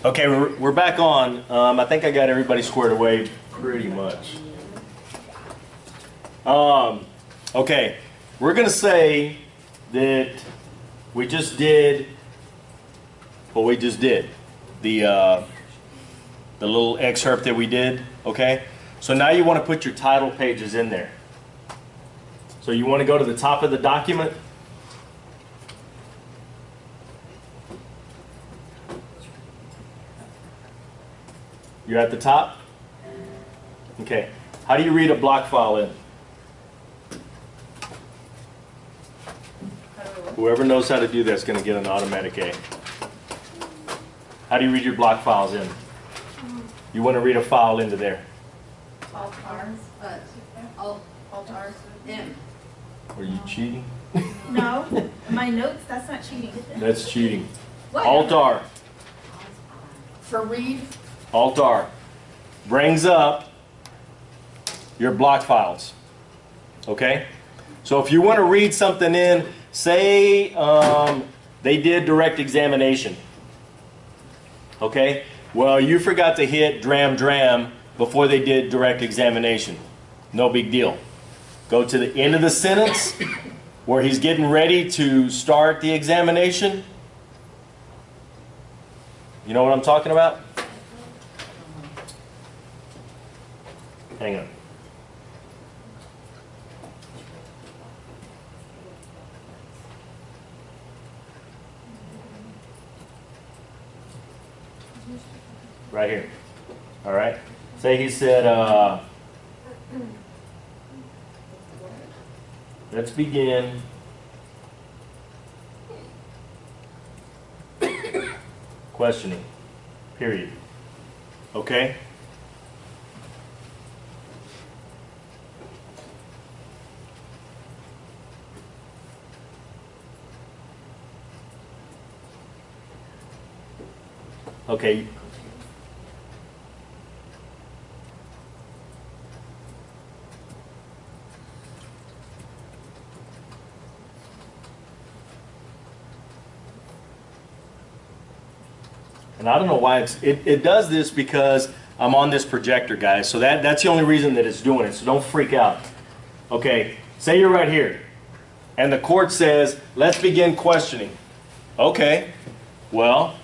Okay, we're back on. I think I got everybody squared away pretty much. Okay, we're going to say that we just did what we just did. The little excerpt that we did, okay? So now you want to put your title pages in there. So you want to go to the top of the document. You're at the top? Okay. How do you read a block file in? Whoever knows how to do that is going to get an automatic A. How do you read your block files in? You want to read a file into there. Alt-R, M. Are you cheating? No, my notes, that's not cheating. That's cheating. What? Alt-R. For read? Alt-R brings up your block files. Okay? So if you want to read something in, say they did direct examination. Okay? Well, you forgot to hit dram before they did direct examination. No big deal. Go to the end of the sentence where he's getting ready to start the examination. You know what I'm talking about? Hang on. Right here. All right. Say he said, let's begin questioning, period. Okay? Okay. And I don't know why it does this because I'm on this projector, guys. So that's the only reason that it's doing it. So don't freak out. Okay, say you're right here. And the court says, let's begin questioning. Okay, well,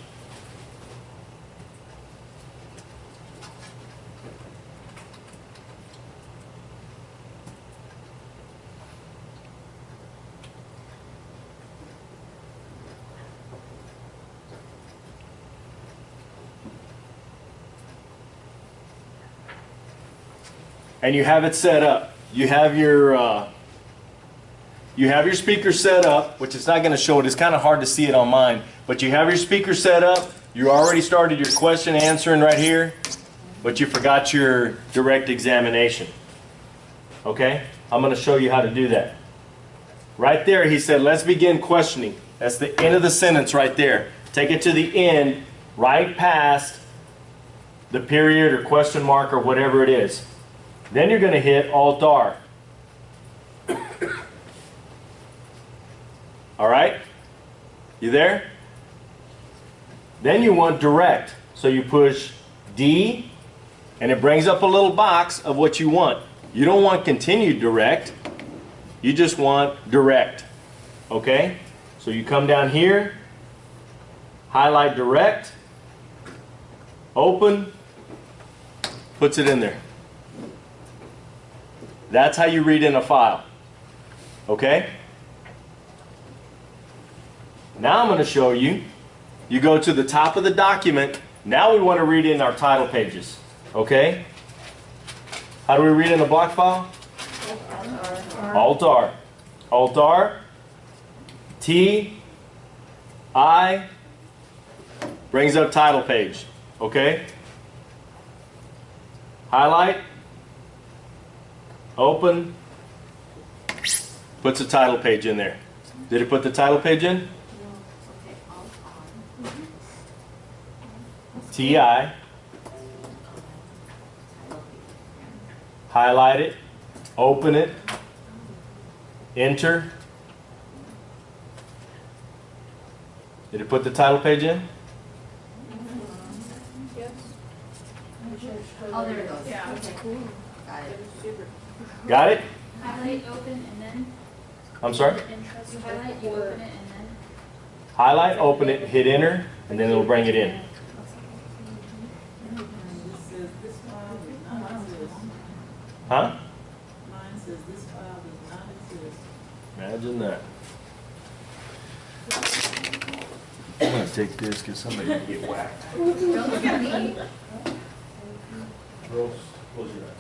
and you have it set up. You have your speaker set up, which it's not going to show it. It's kind of hard to see it on mine, but you have your speaker set up. You already started your question answering right here, but you forgot your direct examination. Okay? I'm going to show you how to do that. Right there, he said, let's begin questioning. That's the end of the sentence right there. Take it to the end, right past the period or question mark or whatever it is. Then you're going to hit Alt-R. All right? You there? Then you want direct. So you push D, and it brings up a little box of what you want. You don't want continued direct. You just want direct. Okay? So you come down here, highlight direct, open, puts it in there. That's how you read in a file. Okay? Now I'm going to show you. You go to the top of the document. Now we want to read in our title pages. Okay? How do we read in a block file? Alt-R. Alt-R. T. I. Brings up title page. Okay? Highlight. Open. Puts the title page in there. Did it put the title page in? TI. Highlight it. Open it. Enter. Did it put the title page in? Oh, there it goes. Yeah. Okay, got it. Got it? Highlight, open, and then I'm sorry? you highlight, you open it, and then. Highlight, open it, hit enter, and then it'll bring it in. Huh? Mine says this file does not exist. Imagine that. I'm gonna take this because somebody can get whacked. Don't look at me. Rose, close your eyes.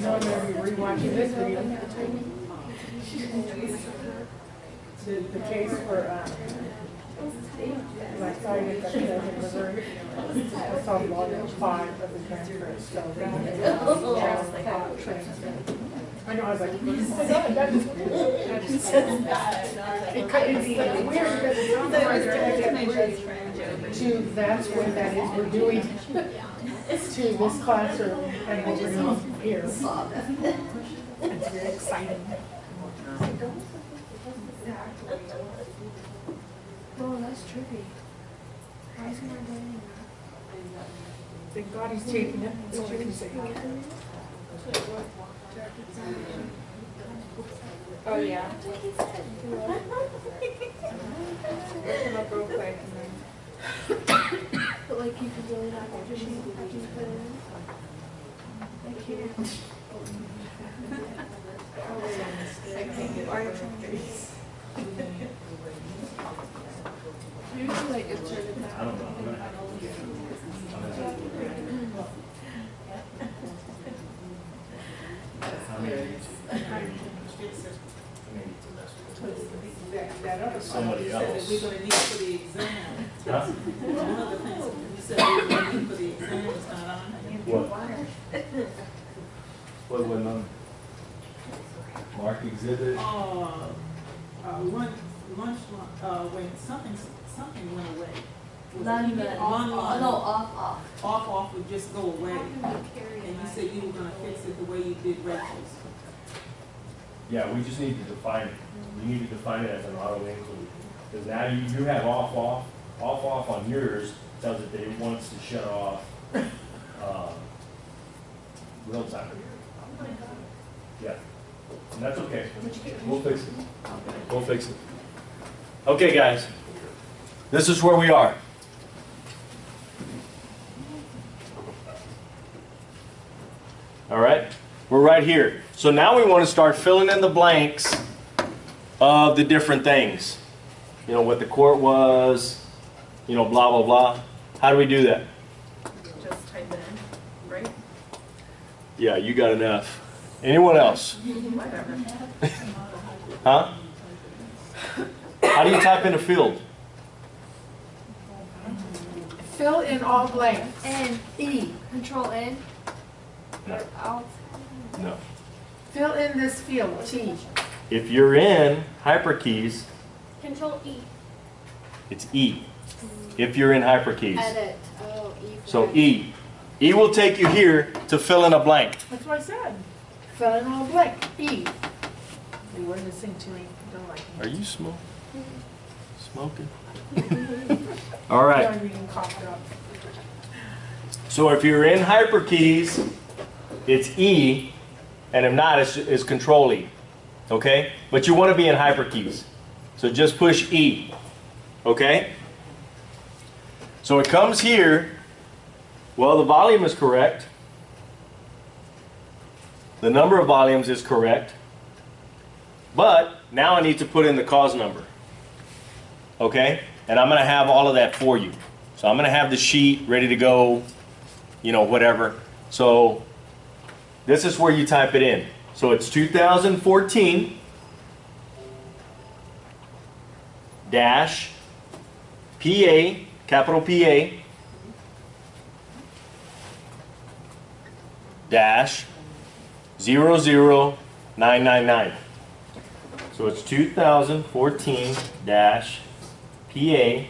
No, I'm gonna be rewatching this video. The case for, I cited that in Missouri. I saw volume 5 of the transcript, so they had transcript. I know, I was like, that is weird. It's weird because it's not connected to that's what that is we're doing to this classroom and what we're doing here. It's very exciting. Oh, that's trippy. Why is he not doing Thank God he's taping it, that's all I can say. Oh, yeah. Look him up real quick and then. But like you could really not go to sheet after you put it in. I can't. Are you trying to usually like insert it back. I don't know. That other Somebody else. We're gonna need for the exam. Huh? One of the things you said we're gonna need for the exam is not on. What went on? Mark exhibit? Lunch, when something went away. Was it None, either but on, no, off. off would just go away. And you said you were gonna fix it the way you did Rachel's. Yeah, we just need to define it. We need to define it as an auto include. Because now you have off on yours, tells it that it wants to shut off, real time. Yeah, and that's okay. We'll fix it. We'll fix it. Okay, guys, this is where we are. All right, we're right here. So now we want to start filling in the blanks of the different things. You know, what the court was, you know, blah, blah, blah. How do we do that? Just type it in, right? Yeah, you got enough. Anyone else? Whatever. Huh? How do you type in a field? Fill in all blanks. N, E. Control N, No. Alt. No. Fill in this field, T. If you're in hyperkeys, Control E. it's E. If you're in hyperkeys. Edit. Oh, E. So E. E will take you here to fill in a blank. That's what I said. Fill in all blank, E. They were listening to me, don't like me. Are you smoking? All right. I'm reading coughed up. So if you're in hyperkeys, it's E, and if not, it's Control E. Okay? But you want to be in hyperkeys. So just push E. Okay? So it comes here. Well, the volume is correct. The number of volumes is correct. But now I need to put in the cause number. Okay? And I'm going to have all of that for you. So I'm going to have the sheet ready to go, you know, whatever. So this is where you type it in. So it's 2014 dash PA, capital PA, dash 00999. So it's 2014 dash PA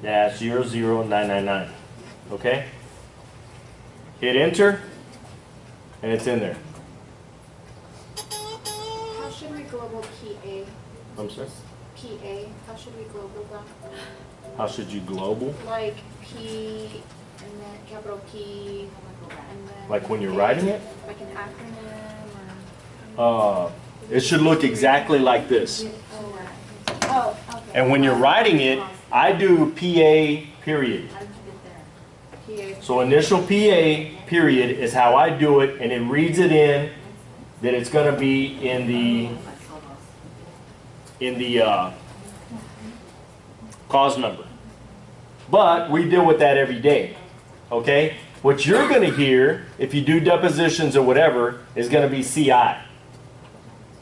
dash 00999. Okay? Hit enter, and it's in there. should we global PA? I'm sorry? PA, how should we global them? How should you global? Like P and then capital P and then. Like when you're A, writing it? Like an acronym or. It should look exactly like this. Oh, okay. And when you're writing it, I do PA period. PA. So initial PA period is how I do it, and it reads it in that it's going to be in the cause number. But we deal with that every day. Okay? What you're going to hear if you do depositions or whatever is going to be CI,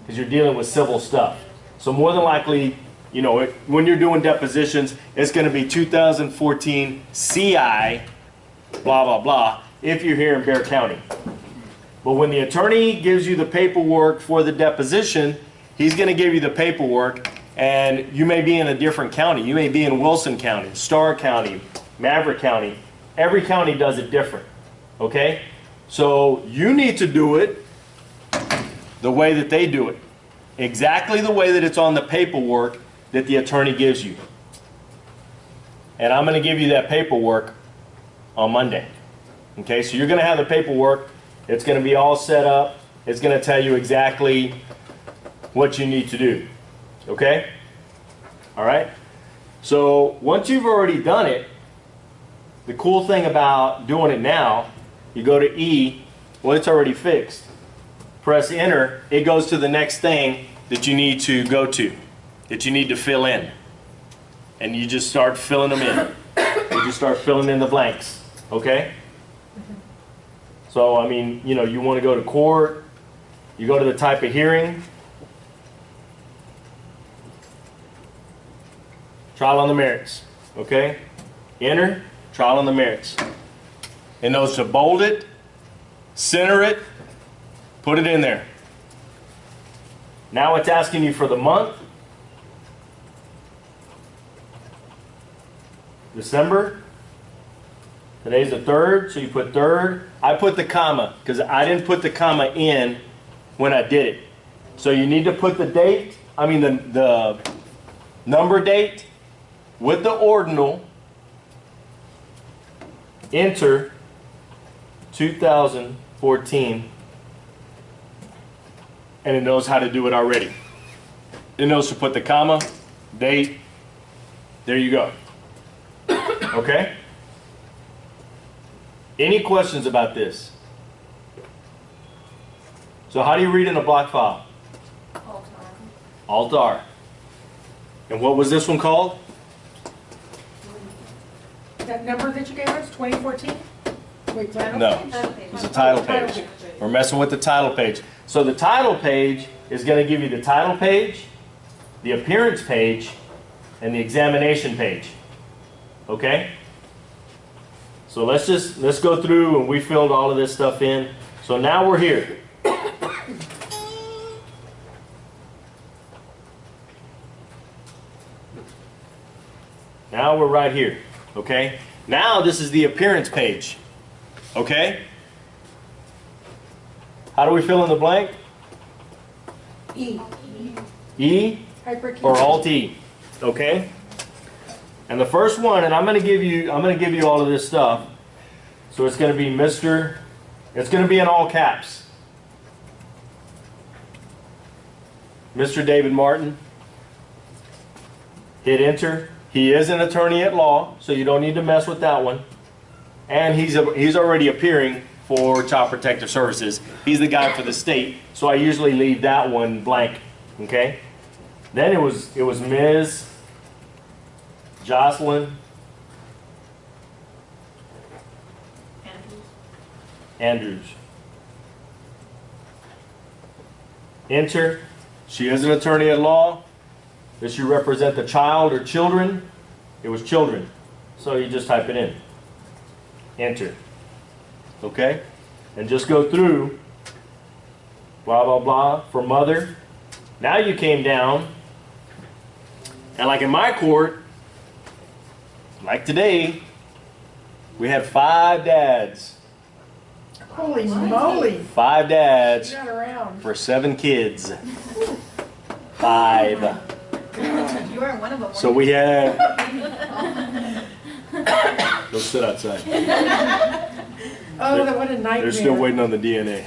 because you're dealing with civil stuff. So more than likely, you know, when you're doing depositions, it's going to be 2014 CI, blah, blah, blah, if you're here in Bexar County. But when the attorney gives you the paperwork for the deposition, he's going to give you the paperwork, and you may be in a different county. You may be in Wilson County, Starr County, Maverick County. Every county does it different, okay? So you need to do it the way that they do it. Exactly the way that it's on the paperwork that the attorney gives you. And I'm going to give you that paperwork on Monday. Okay, so you're going to have the paperwork. It's going to be all set up. It's going to tell you exactly what you need to do. Okay? All right? So once you've already done it, the cool thing about doing it now, you go to E, well, it's already fixed. Press enter, it goes to the next thing that you need to go to, that you need to fill in. And you just start filling them in. You just start filling in the blanks. Okay? So, I mean, you know, you want to go to court, you go to the type of hearing, trial on the merits. Okay? Enter, trial on the merits. And those to bold it, center it, put it in there. Now it's asking you for the month. December. Today's the 3rd, so you put 3rd. I put the comma because I didn't put the comma in when I did it. So you need to put the date, the number date with the ordinal. Enter 2014. And it knows how to do it already. It knows to put the comma, date, there you go. Okay? Any questions about this? So how do you read in a block file? Alt-R. And what was this one called? That number that you gave us, 2014? Wait, title No. page? It's a title Title page. We're messing with the title page. So the title page is going to give you the title page, the appearance page, and the examination page. Okay? So let's go through, and we filled all of this stuff in. So now we're here. Now we're right here. Okay? Now this is the appearance page. Okay? How do we fill in the blank? E. E Hyperkey. or Alt-E. Okay? And the first one, and I'm going to give you all of this stuff. So it's going to be Mr. It's going to be in all caps. Mr. David Martin. Hit enter. He is an attorney at law, so you don't need to mess with that one. And he's already appearing for Child Protective Services. He's the guy for the state, so I usually leave that one blank. Okay? Then it was Ms. Jocelyn Andrews. Enter. She is an attorney at law. Does she represent the child or children? It was children. So you just type it in. Enter. Okay? And just go through. Blah, blah, blah. For mother. Now you came down. And like in my court, like today, we had 5 dads. Holy moly. 5 dads Not around. for 7 kids. 5. You are one of them. So we have. Go sit outside. Oh, that what a nightmare. They're still waiting on the DNA.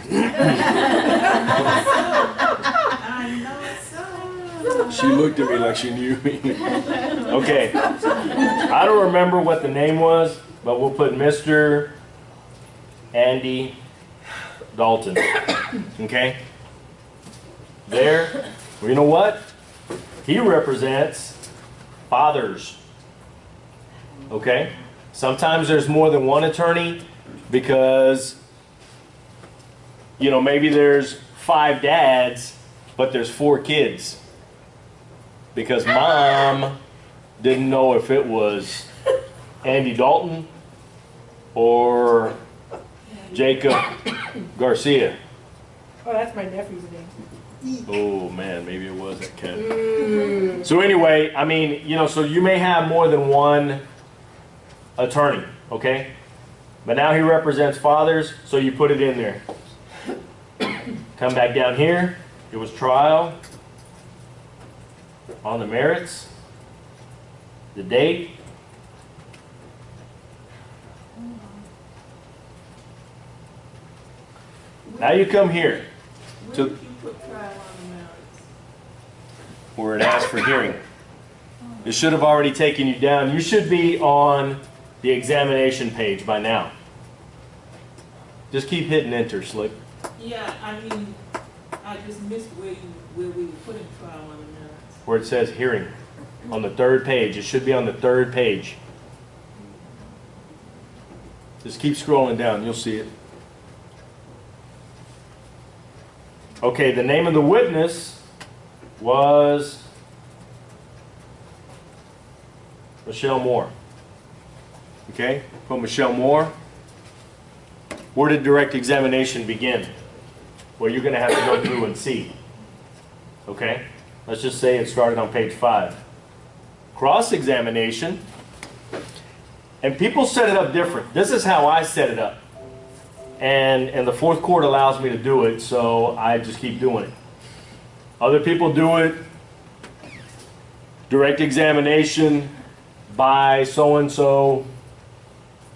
She looked at me like she knew me. Okay. I don't remember what the name was, but we'll put Mr. Andy Dalton. Okay? There. Well, you know what? He represents fathers. Okay? Sometimes there's more than one attorney because, you know, maybe there's 5 dads, but there's 4 kids. Because mom didn't know if it was Andy Dalton or Jacob Garcia. Oh, that's my nephew's name. Oh man, maybe it was that kid. So anyway, I mean, you know, so you may have more than one attorney, okay? But now he represents fathers, so you put it in there. Come back down here. It was trial on the merits, the date. Now you come here Where to did you put trial on the merits? where it asks for hearing. It should have already taken you down. You should be on the examination page by now. Just keep hitting enter, Slick. Yeah, I mean, I just missed where we were putting trial on the merits. Where it says hearing. On the 3rd page. It should be on the 3rd page. Just keep scrolling down. You'll see it. Okay, the name of the witness was Michelle Moore. Okay, put Michelle Moore. Where did direct examination begin? Well, you're going to have to go through and see. Okay, let's just say it started on page 5. Cross-examination, and people set it up different. This is how I set it up. And the 4th court allows me to do it, so I just keep doing it. Other people do it, direct examination by so-and-so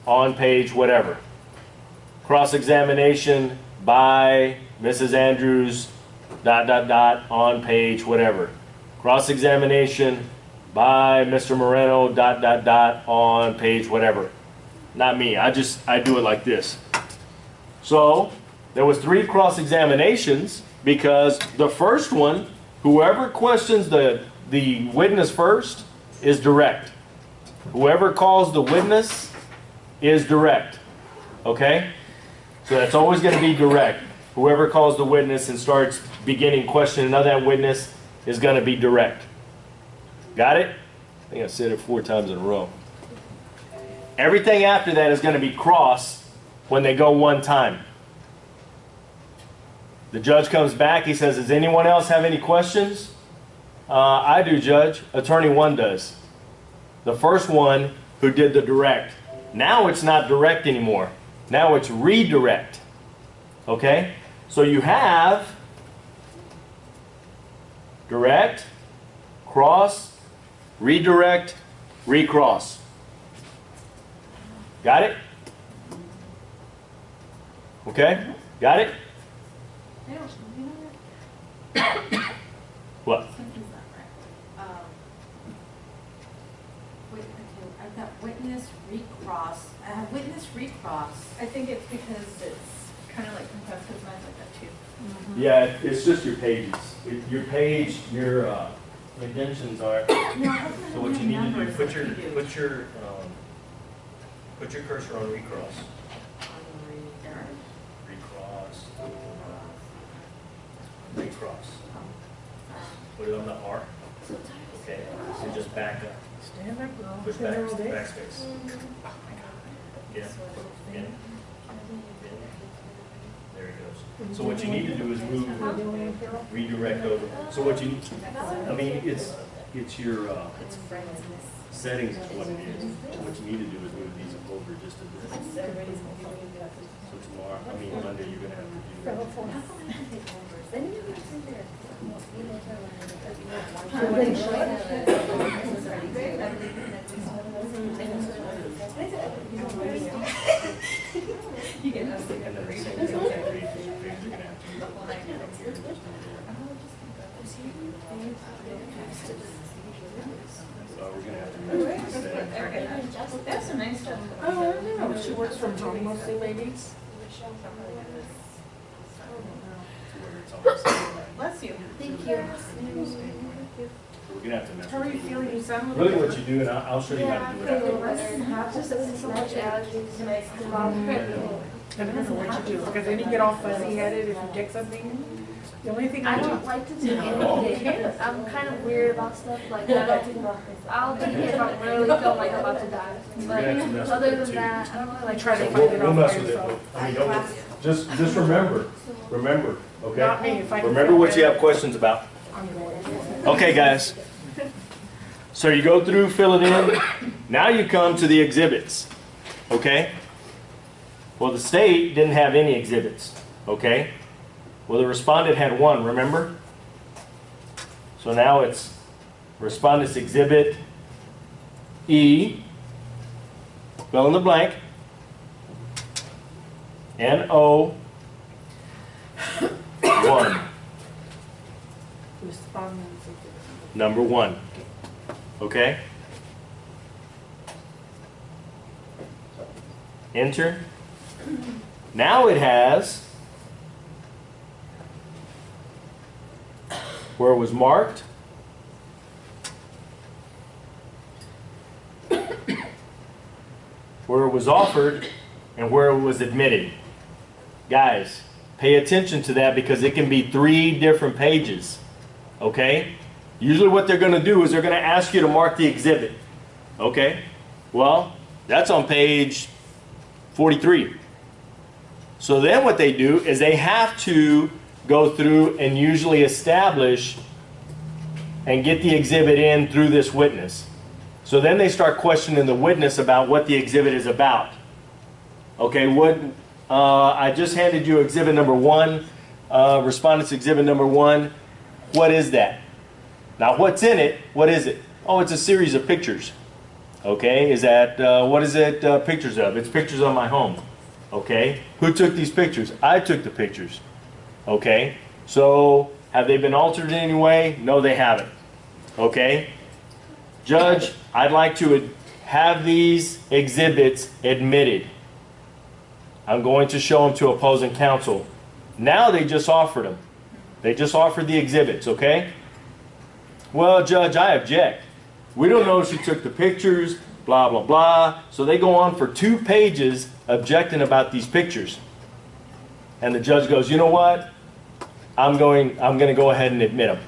on page whatever. Cross-examination by Mrs. Andrews, ... on page whatever. Cross-examination by Mr. Moreno, ... on page whatever. Not me, I do it like this. So, there was 3 cross-examinations because the first one, whoever questions the witness first is direct. Whoever calls the witness is direct. Okay? So that's always going to be direct. Whoever calls the witness and starts beginning questioning of that witness is going to be direct. Got it? I think I said it 4 times in a row. Everything after that is going to be cross when they go one time. The judge comes back, he says, does anyone else have any questions? I do, Judge. Attorney 1 does. The first one who did the direct. Now it's not direct anymore. Now it's redirect. Okay? So you have direct, cross, redirect, recross. Got it? Okay? Got it? What? Something's not right. Wait, okay, I've got witness recross. I have witness recross. I think it's because it's kind of like compressed because mine's like that too. Yeah, it's just your pages. Your page, your indentions are. No, I have So what you need to do, numbers put like your you do. put your cursor on recross. There. Recross. Recross. Put it on the R. Okay. So just back up. Stand up, girl. Push Been there back. all day. Backspace. Yeah. In. There it goes. So what you need to do is move, redirect over. So what you, I mean, it's your settings is what it is. What you need to do is move these over just a bit. So tomorrow, I mean Monday, you're gonna have to do that. That's a nice stuff. Oh, I know, she works from home mostly, ladies. Bless you. Thank you. We're gonna have to mess How are you feeling? You sound a Really little what you do, and I'll show you how to do it. Just so much allergies. I don't know what you do, because then you get all fuzzy headed if you get something. The only thing I I do. don't like to take anything. I'm kind of weird about stuff like that. I'll take it if I'm really feel like I'm about to die. But other than that, I don't really like Try to take find it. it We'll off mess by with it. yourself. I mean, don't, just remember, okay? Not me, if I can. Remember what you have questions about. I'm going. Okay, guys. So you go through, fill it in. Now you come to the exhibits, okay? Well, the state didn't have any exhibits, okay? Well, the respondent had one, remember? So now it's respondent's exhibit E, fill in the blank, NO 1, Respondents. number 1, okay? Enter. Now it has where it was marked, where it was offered, and where it was admitted. Guys, pay attention to that because it can be 3 different pages, okay? Usually what they're going to do is they're going to ask you to mark the exhibit, okay? Well, that's on page 43. So then what they do is they have to go through and usually establish and get the exhibit in through this witness. So then they start questioning the witness about what the exhibit is about. Okay, I just handed you exhibit number 1, respondent's exhibit number 1. What is that? Now what's in it? What is it? Oh, it's a series of pictures. Okay, is that, what is it pictures of? It's pictures of my home. Okay, who took these pictures? I took the pictures. Okay, so have they been altered in any way? No, they haven't. Okay, Judge, I'd like to have these exhibits admitted. I'm going to show them to opposing counsel. Now they just offered them. They just offered the exhibits, okay? Well, Judge, I object. We don't know if she took the pictures, blah, blah, blah. So they go on for 2 pages objecting about these pictures. And the judge goes, you know what? I'm going to go ahead and admit them.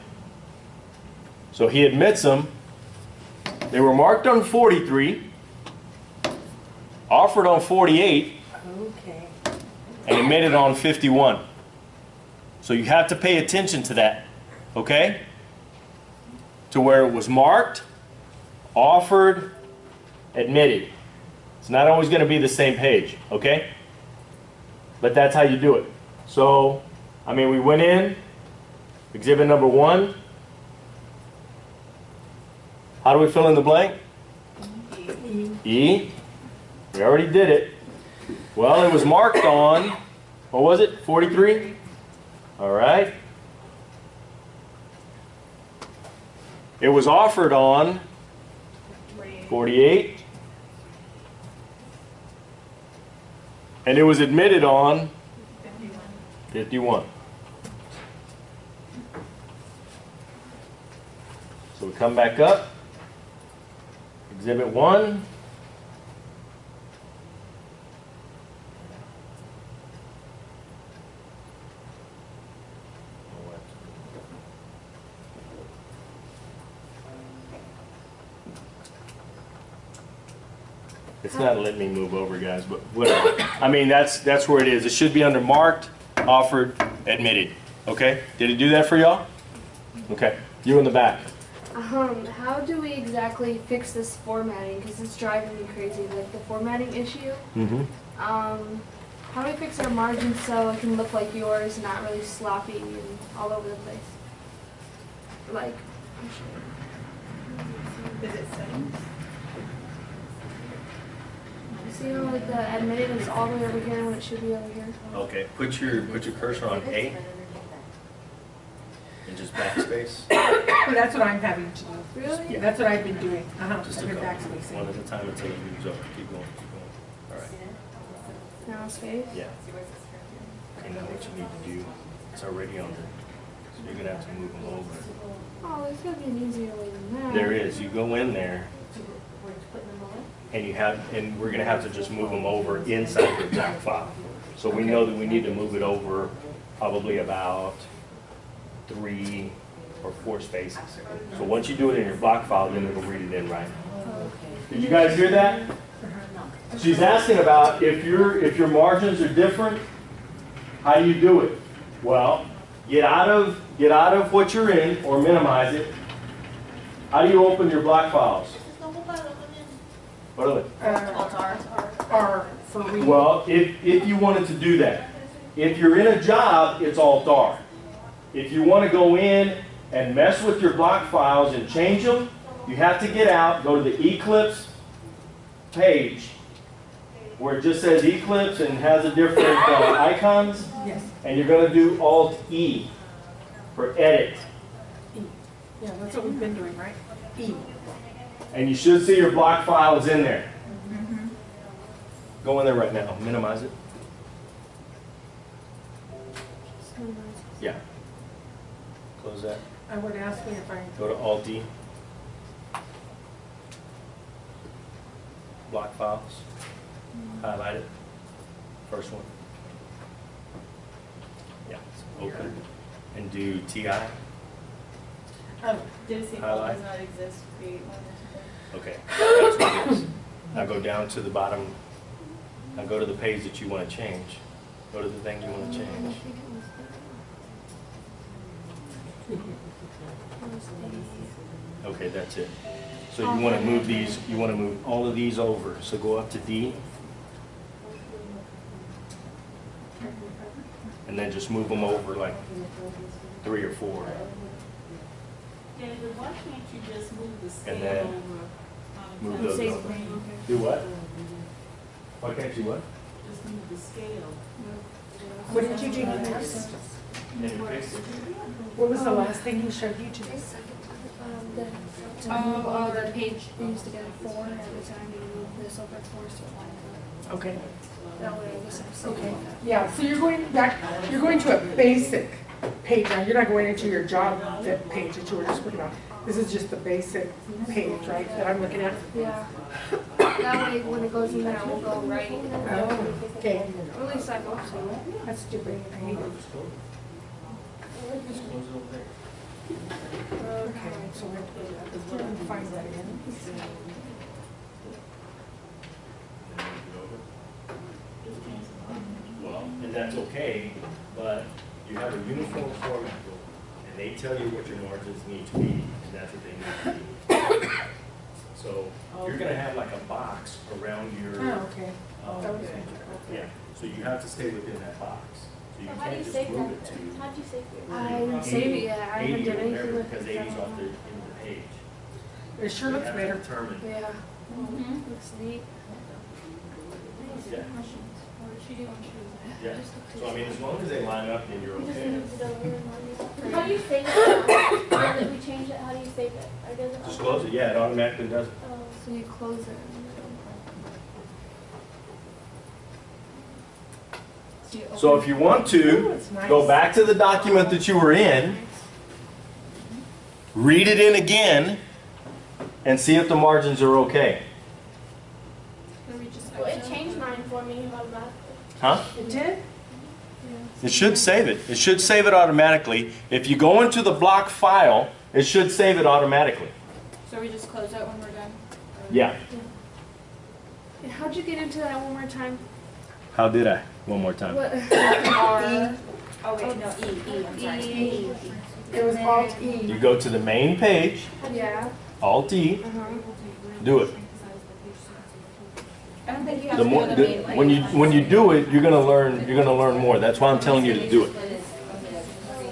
So he admits them. They were marked on 43, offered on 48, Okay. and admitted on 51. So you have to pay attention to that, okay? To where it was marked, offered, admitted. It's not always going to be the same page, okay? But that's how you do it. So, I mean, we went in, exhibit number 1. How do we fill in the blank? E. We already did it. Well, it was marked on, what was it, 43? All right. It was offered on 48. And it was admitted on 51. So we come back up. Exhibit 1. It's not letting me move over, guys, but whatever. I mean, that's where it is. It should be under marked, offered, admitted. Okay? Did it do that for y'all? Okay. You in the back. How do we exactly fix this formatting? Because it's driving me crazy, like the formatting issue. Mm-hmm. How do we fix our margins so it can look like yours, not really sloppy and all over the place? Like, Is it settings? See how like the admitted is all the way over here when it should be over here? Okay, put your cursor on A and just backspace. That's what I'm having to do. Really? Yeah, that's what I've been doing. Just I've a been couple, backspacing. one at a time until you use up. Keep going, keep going. All right. Now space? Yeah. Okay, now what you need to do, it's already on there. So you're gonna have to move them over. Oh, there's gotta be an easier way than that. There is, you go in there and we're gonna have to just move them over inside the block file. So we know that we need to move it over probably about 3 or 4 spaces. So once you do it in your block file, then it'll read it in right. Did you guys hear that? She's asking about if your margins are different, how do you do it? Well, get out of what you're in or minimize it. How do you open your block files? What are they? R for read. Well, if you wanted to do that, if you're in a job, it's Alt-R. If you want to go in and mess with your block files and change them, you have to get out, go to the Eclipse page where it just says Eclipse and has the different icons, Yes. and you're going to do Alt-E for edit. E. Yeah, that's what we've been doing, right? E. And you should see your block files in there. Go in there right now, minimize it. Yeah. Close that. I would ask me if I. Go to Alt-E. Block files. Highlight it. First one. Yeah. Open. And do TI. Did it say Highlight. does not exist, create one or something? Okay. That's what it is. Now go down to the bottom. Now go to the page that you want to change. Go to the thing you want to change. Okay, that's it. So you want to move these, you want to move all of these over. So go up to D. And then just move them over like 3 or 4. David, why can't you just move the scale And then over? move on those the over. screen? Do what? Why can't you what? Just move the scale. What did you do next? And fix it. What was the last thing he showed you today? The page we used to get 4 every time you move this over 4 so Okay. that way it was Okay. Yeah, so you're going back, you're going to a basic page now. You're not going into your job page that you were just looking at. This is just the basic page, right, that I'm looking at? Yeah. That way when it goes in there it will go right. Oh, okay. Or at least I hope so. That's stupid. I hate it. Okay, so we're going to find that in. Well, and that's okay, but you have a uniform format, and they tell you what your margins need to be, and that's what they need to be. So you're gonna have like a box around your, Oh, okay. That was yeah, so you have to stay within that box. So you How do can't you just save move it that? to How'd you save it? I didn't save it yet. I haven't 80 done or anything whatever, with because it. 80's off the end of the page. It sure You looks have to better. determine, Yeah. Looks neat. yeah, What did she do when she was yeah. So I mean, as long as they line up, then you're okay. How do you save it? Now that we change it, how do you save it? Or does it? Just close it, yeah, it automatically does it. So you close it. So if you want to, it's nice. go back to the document that you were in, read it in again, and see if the margins are okay. Well, it changed mine for me automatically. Huh? It did? It should save it. It should save it automatically. If you go into the block file, it should save it automatically. So we just close out when we're done? Yeah. And how'd you get into that one more time? How did I? One more time. What? Oh, wait, no, I'm sorry. E. It was Alt E. You go to the main page, Yeah. Alt-E, do it. I don't think you have The to more, go to the main page. when you do it, you're gonna learn more. That's why I'm telling you to do it.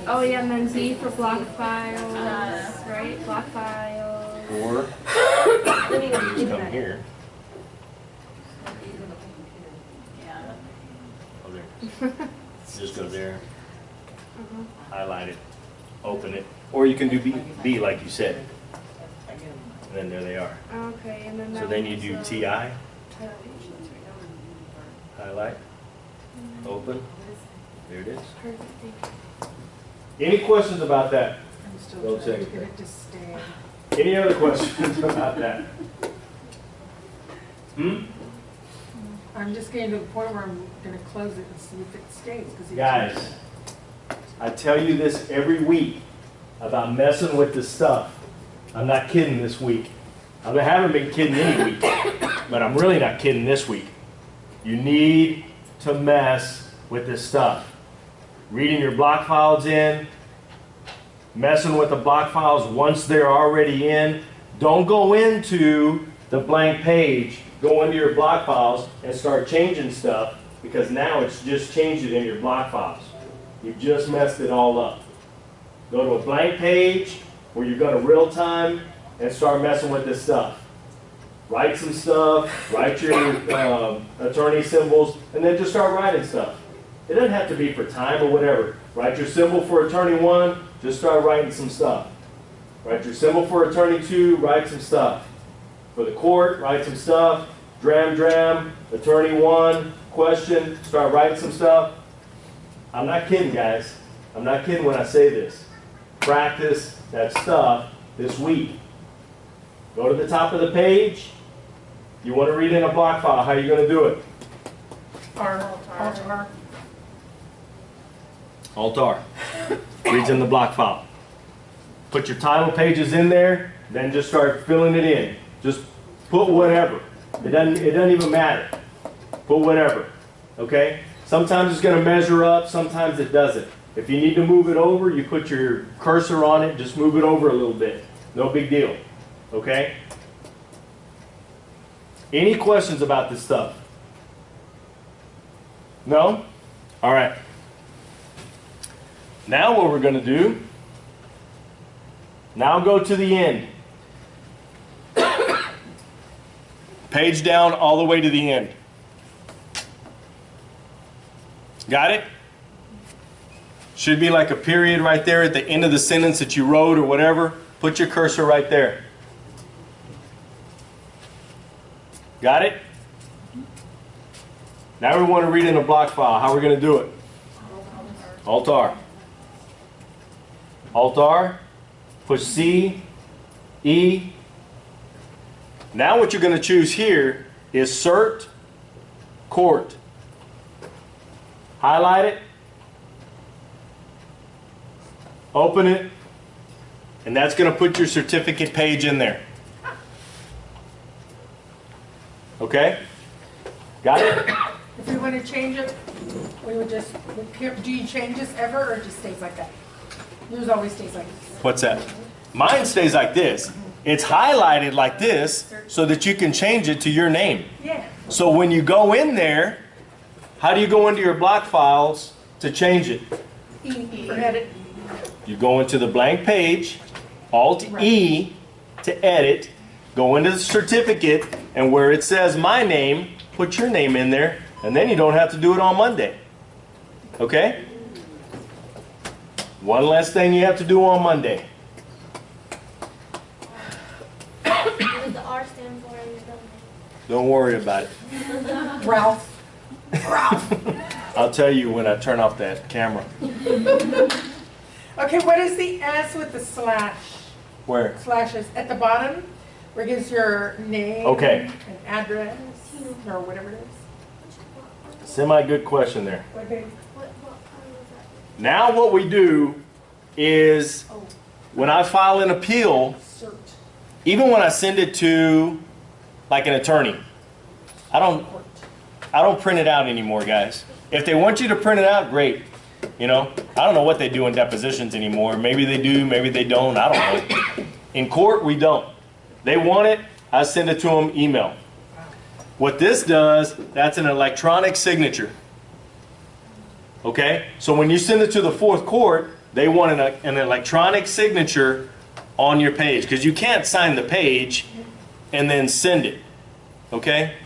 Oh yeah, and then Z for block files, right? Block files. Or just come here. Oh, there. Just go there. Highlight it. Open it. Or you can do B like you said. And then there they are. Okay, and then So then you do TI. Highlight. Open. There it is. Any questions about that? I'm still Don't say trying to get anything. it to stay. Any other questions about that? I'm just getting to the point where I'm gonna close it and see if it stays, because Guys, I tell you this every week about messing with this stuff. I'm not kidding this week. I haven't been kidding any week, but I'm really not kidding this week. You need to mess with this stuff. Reading your block files in, messing with the block files once they're already in. Don't go into the blank page, go into your block files and start changing stuff, because now it's just changed it in your block files. You've just messed it all up. Go to a blank page where you're going to real time and start messing with this stuff. Write some stuff, write your attorney symbols, and then just start writing stuff. It doesn't have to be for time or whatever. Write your symbol for attorney 1, just start writing some stuff. Write your symbol for attorney 2, write some stuff. For the court, write some stuff. Dram, attorney 1, question, start writing some stuff. I'm not kidding, guys. I'm not kidding when I say this. Practice that stuff this week. Go to the top of the page. You want to read in a block file. How are you going to do it? Alt-R. Alt-R. Reads in the block file. Put your title pages in there, then just start filling it in. Just put whatever. It doesn't even matter. Put whatever. Okay? Sometimes it's going to measure up, sometimes it doesn't. If you need to move it over, you put your cursor on it, just move it over a little bit. No big deal. Okay? Any questions about this stuff? No? All right. Now what we're going to do, now go to the end. Page down all the way to the end. Got it? Should be like a period right there at the end of the sentence that you wrote or whatever. Put your cursor right there. Got it? Now we want to read in a block file. How are we going to do it? Alt-R. Alt-R. Push C, E. Now what you're going to choose here is cert, court. Highlight it. Open it. And that's going to put your certificate page in there. Okay? Got it? If we want to change it, we would just, do you change this ever, or it just stays like that? Yours always stays like this. What's that? Mine stays like this. It's highlighted like this so that you can change it to your name. Yeah. So when you go in there, how do you go into your block files to change it? E for edit. You go into the blank page, Alt-E to edit, go into the certificate, and where it says my name, put your name in there, and then you don't have to do it on Monday. Okay? One less thing you have to do on Monday. What does the R stand for? Don't worry about it. Ralph. I'll tell you when I turn off that camera. Okay, what is the S with the slash? Where? Slashes at the bottom, where it gives your name Okay. and address, or whatever it is. Semi-good question there. Okay. What part was that? Now what we do is, when I file an appeal, Cert. even when I send it to like an attorney, I don't print it out anymore, guys. If they want you to print it out, great. You know, I don't know what they do in depositions anymore. Maybe they do, maybe they don't, I don't know. In court, we don't. They want it, I send it to them email. What this does, that's an electronic signature. Okay? So when you send it to the fourth court, they want an electronic signature on your page, because you can't sign the page and then send it, okay?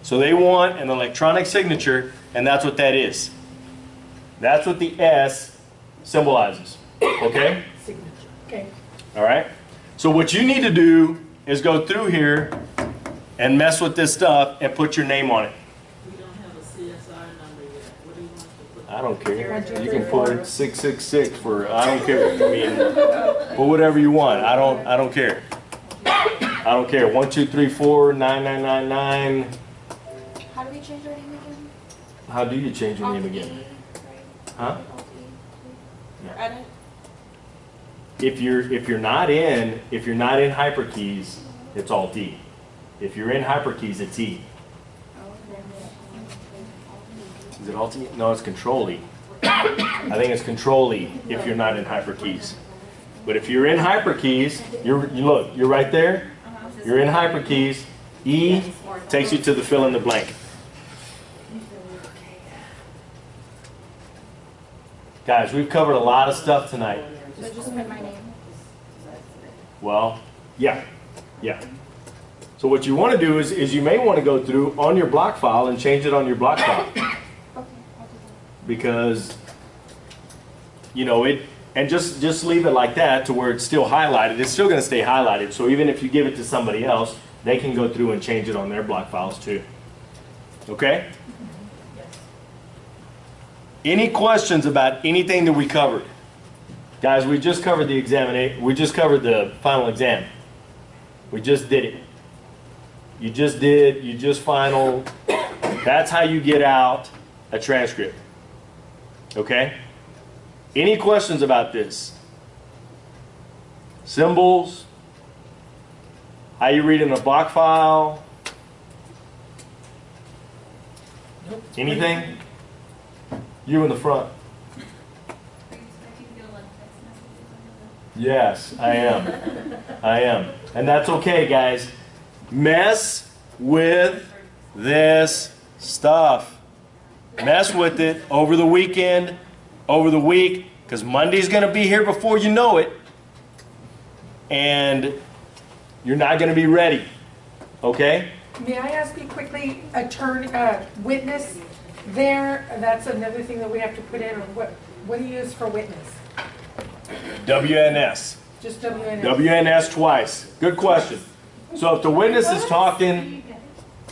So they want an electronic signature, and that's what that is. That's what the S symbolizes, okay? Signature, okay. All right? So what you need to do is go through here and mess with this stuff and put your name on it. We don't have a CSR number yet. What do you want us to put? I don't care. You can put 666 for, I don't care. I mean, put whatever you want. I don't care. I don't care. 1, 2, 3, 4, 9, 9, 9, 9. How do we change our name again? How do you change your name again? Huh? Edit. If you're not in hyperkeys, it's Alt D. If you're in hyperkeys, it's E. Is it Alt E? No, it's Control E. I think it's Control E if you're not in hyperkeys. But if you're in hyperkeys, you're right there. You're in hyperkeys. E takes you to the fill in the blank. Guys, we've covered a lot of stuff tonight. So just put my name. Well, yeah. So what you want to do is you may want to go through on your block file and change it on your block file. Okay, I'll do that. Because, you know, and just leave it like that to where it's still highlighted. It's still going to stay highlighted. So even if you give it to somebody else, they can go through and change it on their block files too. Okay? Any questions about anything that we covered? Guys, we just covered the examination. We just covered the final exam. We just did it. You just final. That's how you get out a transcript. Okay? Any questions about this? Symbols? How you read in a block file? Nope. Anything? You in the front. Yes, I am. I am. And that's okay, guys. Mess with this stuff. Mess with it over the weekend, over the week, because Monday's going to be here before you know it. And you're not going to be ready. Okay? May I ask you quickly, witness there, that's another thing that we have to put in, or what do you use for witness? WNS. Just WNS? WNS twice. Good question. So if the witness is talking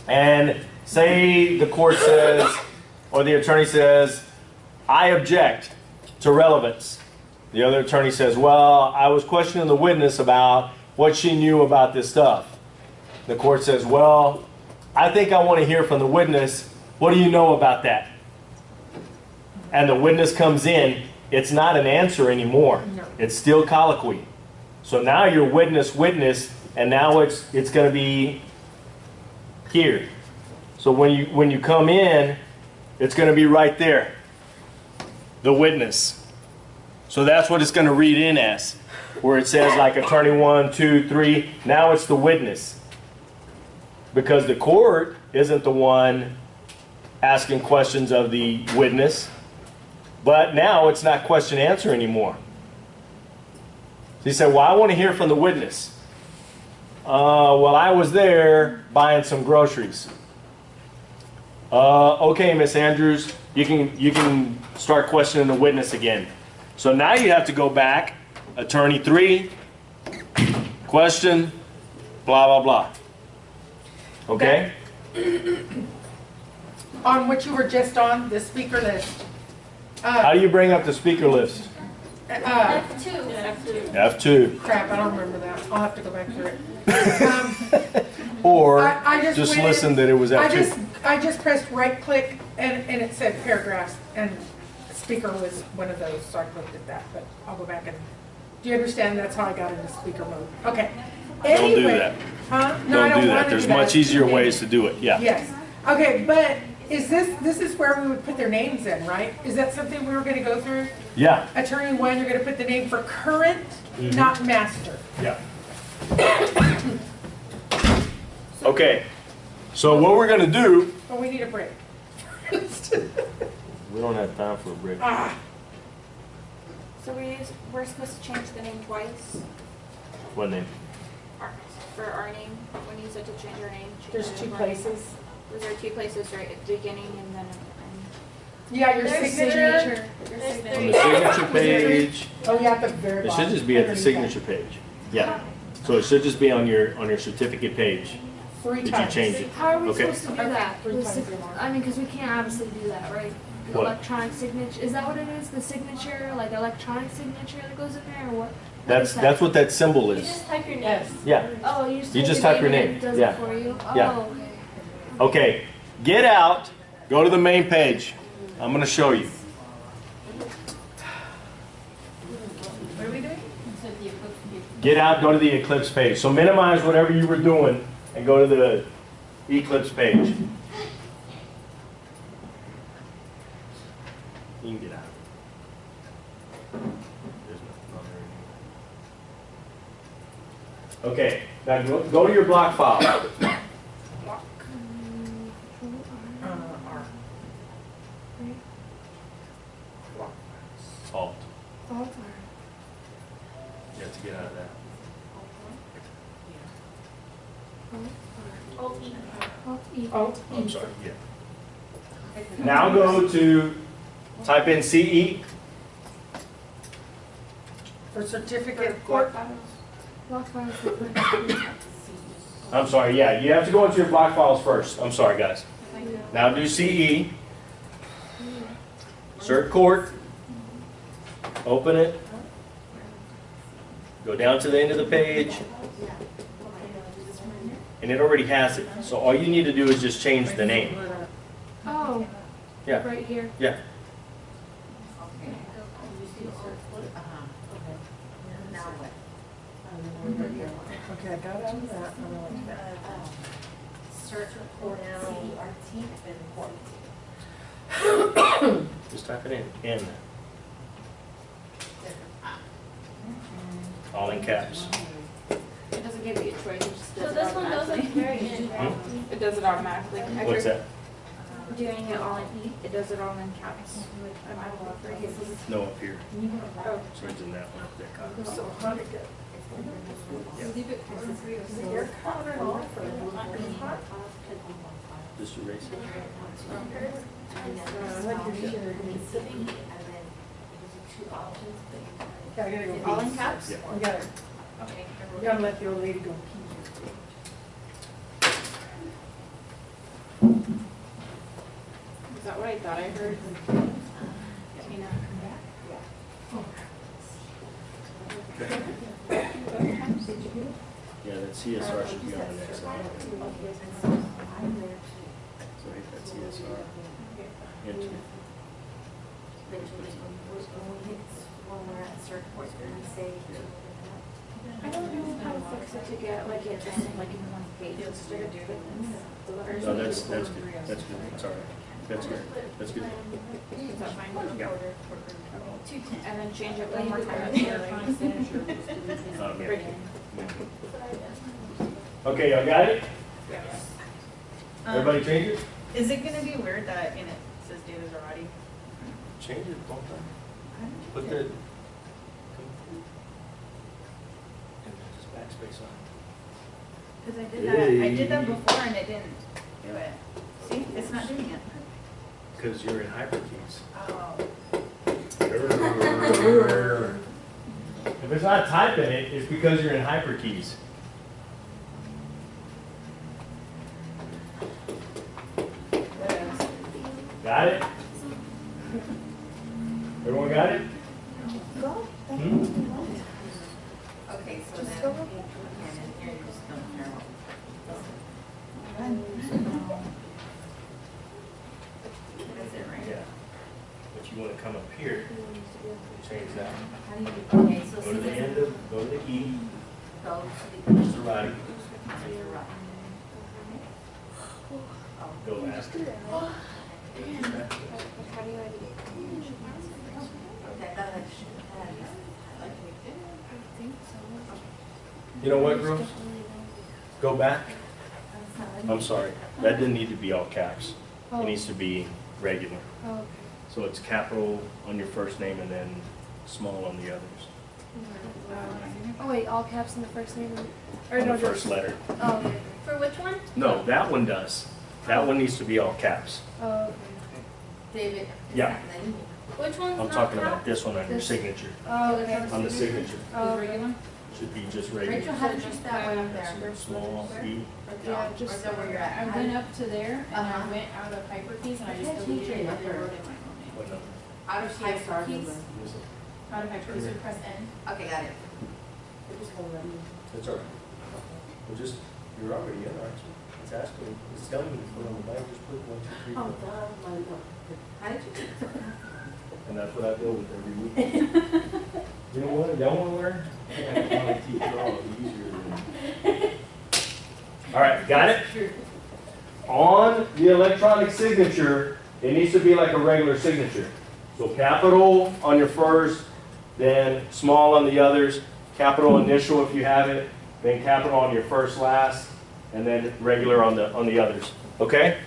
and say the court says, or the attorney says, I object to relevance. The other attorney says, well, I was questioning the witness about what she knew about this stuff. The court says, well, I think I want to hear from the witness. What do you know about that? And the witness comes in. It's not an answer anymore. No. It's still colloquy. So now you're witness, and now it's going to be here. So when you come in, it's going to be right there. The witness. So that's what it's going to read in as, where it says like attorney 1, 2, 3. Now it's the witness. Because the court isn't the one asking questions of the witness. But now it's not question answer anymore. So he said, well, I want to hear from the witness. Well, I was there buying some groceries. Okay, Miss Andrews, you can start questioning the witness again. So now you have to go back, attorney 3, question, blah, blah, blah. Okay? On what you were just on, the speaker list. How do you bring up the speaker list? F2. F2. Crap, I don't remember that. I'll have to go back through it. Or I just went listen in- that it was F2. I just pressed right click and it said paragraphs, and speaker was one of those, so I clicked at that, but I'll go back and, do you understand that's how I got into speaker mode? Okay. Don't do Anyway, that. Huh? No, I Don't do that. wanna There's do that. much easier ways to do it. Yeah. Yes. Okay, but is this is where we would put their names in, right? Is that something we were gonna go through? Yeah. Attorney 1, you're gonna put the name for current, Mm-hmm. not master. Yeah. Okay. So what we're going to do, Oh, we need a break. we don't have time for a break. Ah, So we're supposed to change the name twice What name? for our name, when you said to change our name. There's two places. Was there two places right at the beginning and then at the Yeah, your There's signature. end? On the signature page. Oh, yeah, at the very It bottom. should just be at the underneath signature page. Yeah. So it should just be on your certificate page. that. 3 Did you times. change it? How are we Okay. supposed to do that? Three With times sig- or more. I mean, because we can't obviously do that, right? The What? electronic signature, is that what it is? The signature, like electronic signature that goes in there, or what? That's what that symbol You is. just type your name. Yes. Yeah. Oh, you You just type your name. and it does Yeah. it for you? Yeah. Oh, okay. Okay. Get out. Go to the main page. I'm going to show you. What are we doing? Get out. Go to the Eclipse page. So minimize whatever you were doing and go to the Eclipse page. You can get out. There's nothing on there anymore. Okay, now go to your block file. Alt. You have to get out of that. Oh, I'm sorry, yeah. Now go to, type in CE. for certificate. Block files. I'm sorry, yeah, you have to go into your block files first. I'm sorry, guys. Now do CE. Cert court. Open it. Go down to the end of the page. And it already has it. So all you need to do is just change the name. Oh, Yeah, right here. yeah. Okay, I got out of that. I'm going to Search report, CERT, and report. Just type it in. N. All in caps. It doesn't give you a choice, it just So does it this one goes at the automatically. very end, right? It does it automatically. I What's tried that? doing it all in E, it does it all in caps. No, up here. Oh, So it's in that one up there. Just erase it. Okay, I gotta go. all in caps? Yeah. You gotta, Okay. you gotta let the old lady go pee. Is that what I thought I heard? Tina. Yeah, that CSR should be on the next line. So hit that CSR. Enter. I don't know how to fix it to get like it just like in one page instead of doing this. No, that's good. That's good. It's all right. That's good. That's good. Is that fine? Yeah. And then change it one more time. Yeah. Right here. Okay, y'all got it? Yes. Everybody change it? Is it gonna be weird that in it says David Zarate? Change it, don't put the. And just backspace on Cause I did that before and it didn't do it. See, it's not doing it. it. Because you're in hyperkeys. Oh. If it's not typing it, it's because you're in hyperkeys. Got it? Everyone got it? Hmm? Okay, so then, and in here you just don't care what. That's it, right? Yeah. But you want to come up here and change that. How do you, okay, so Go to the end of, go to the E, go to the. Mr. Roddy, To your right. go last. Okay, that should have. You know what, girls? Go back. I'm sorry. That didn't need to be all caps. It needs to be regular. Oh, okay. So it's capital on your first name and then small on the others. Oh wait, all caps in the first name? Or On no, the first letter. Oh, okay. For which one? No, that one does. That one needs to be all caps. Oh, okay. David. is Yeah. that Lenny? Which one's I'm not talking cap? about this one on your This- signature. Oh, okay. On the signature. Oh, okay. Should be just Rachel, regular. how did you that way up there? Small E. Yeah, just. Or is that where you're at? I went up to there and Uh-huh. I went out of hyperkeys and I just Can't deleted change it your and number. wrote in my own name. What number? Out of hyperkeys? Out of hyperkeys, you press N. Okay, got it. That's all right. Well, just, you're already in, aren't you? It's asking, it's telling you to put on the back, just put 1, 2, 3, 4. How did you? And that's what I go with every week. You know what, y'all wanna learn? I wanna teach y'all easier than. All right, got it? On the electronic signature, it needs to be like a regular signature. So capital on your first, then small on the others, capital initial if you have it, then capital on your first, last, and then regular on the others. Okay?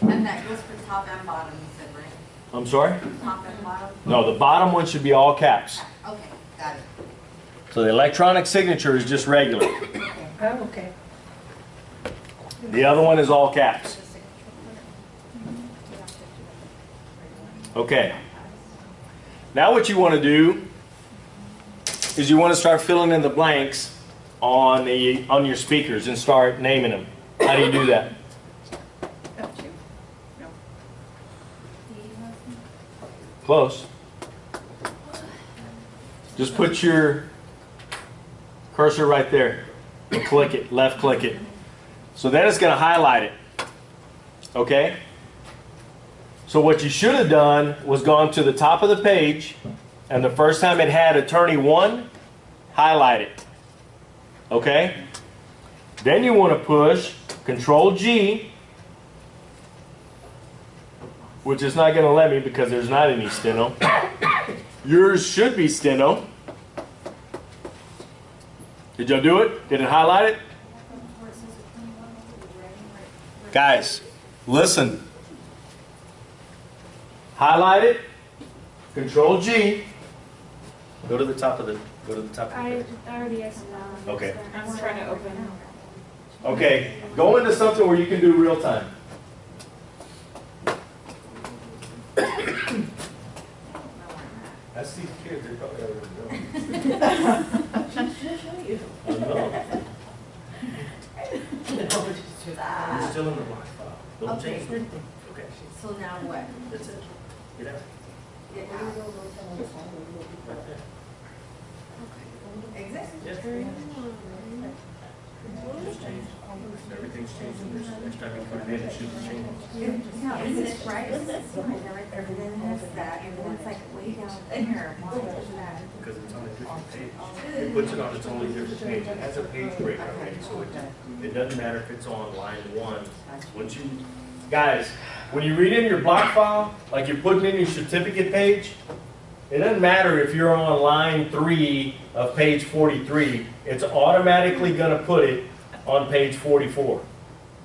And that goes for top and bottom, you said, right? I'm sorry? Top and bottom? No, the bottom one should be all caps. Okay, got it. So the electronic signature is just regular. Oh, okay. The other one is all caps. Okay. Now what you want to do is you want to start filling in the blanks on your speakers and start naming them. How do you do that? Close. Just put your cursor right there and click it, left click it. So then it's going to highlight it. Okay? So what you should have done was gone to the top of the page, and the first time it had attorney 1, highlight it. Okay? Then you want to push Control G, which is not going to let me because there's not any steno. Yours should be steno. Did y'all do it? Did it highlight it? Guys, listen. Highlight it. Control G. Go to the top of the page. I already asked that. Okay. I'm trying to open. Okay. Go into something where you can do real time. That's these kids, they're probably already doing. I know. You're still in the block file. Don't Okay. change anything. Okay. So now what? That's it. Get out. Get out. Right there. Exit? Yes. Just change. Everything's changing. Next time you come in, it should change. No, isn't it right? Isn't it right there? And then there's that, and then it's like way down there. Why is that? Because it's on a different page. It puts it on its only different page. It has a page break already, so it doesn't matter if it's on line 1. Once you, guys, when you read in your block file, like you're putting in your certificate page, it doesn't matter if you're on line 3 of page 43. It's automatically going to put it on page 44.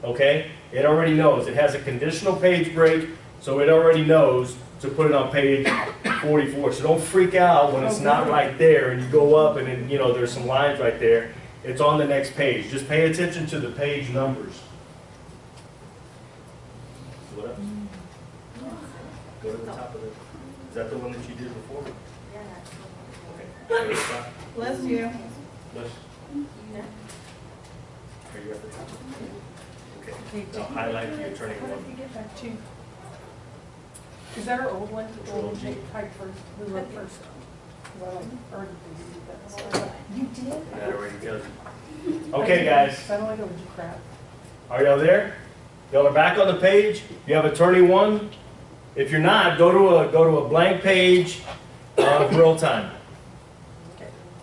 Okay? It already knows. It has a conditional page break, so it already knows to put it on page 44. So don't freak out when it's not right there and you go up and then, you know, there's some lines right there. It's on the next page. Just pay attention to the page numbers. What else? Go to the top of the, is that the one that you did before? Yeah, that's Okay. Go to the top. Bless you. Bless. Are you at the top? Okay. Now highlight the attorney How did one. we get back to? Is that our old one? The one we typed first, we wrote first? Because I like already did that. You did? That already does it. Okay, guys. I don't like it when you crap. Are y'all there? Y'all are back on the page? You have attorney 1? If you're not, go to a blank page of real time.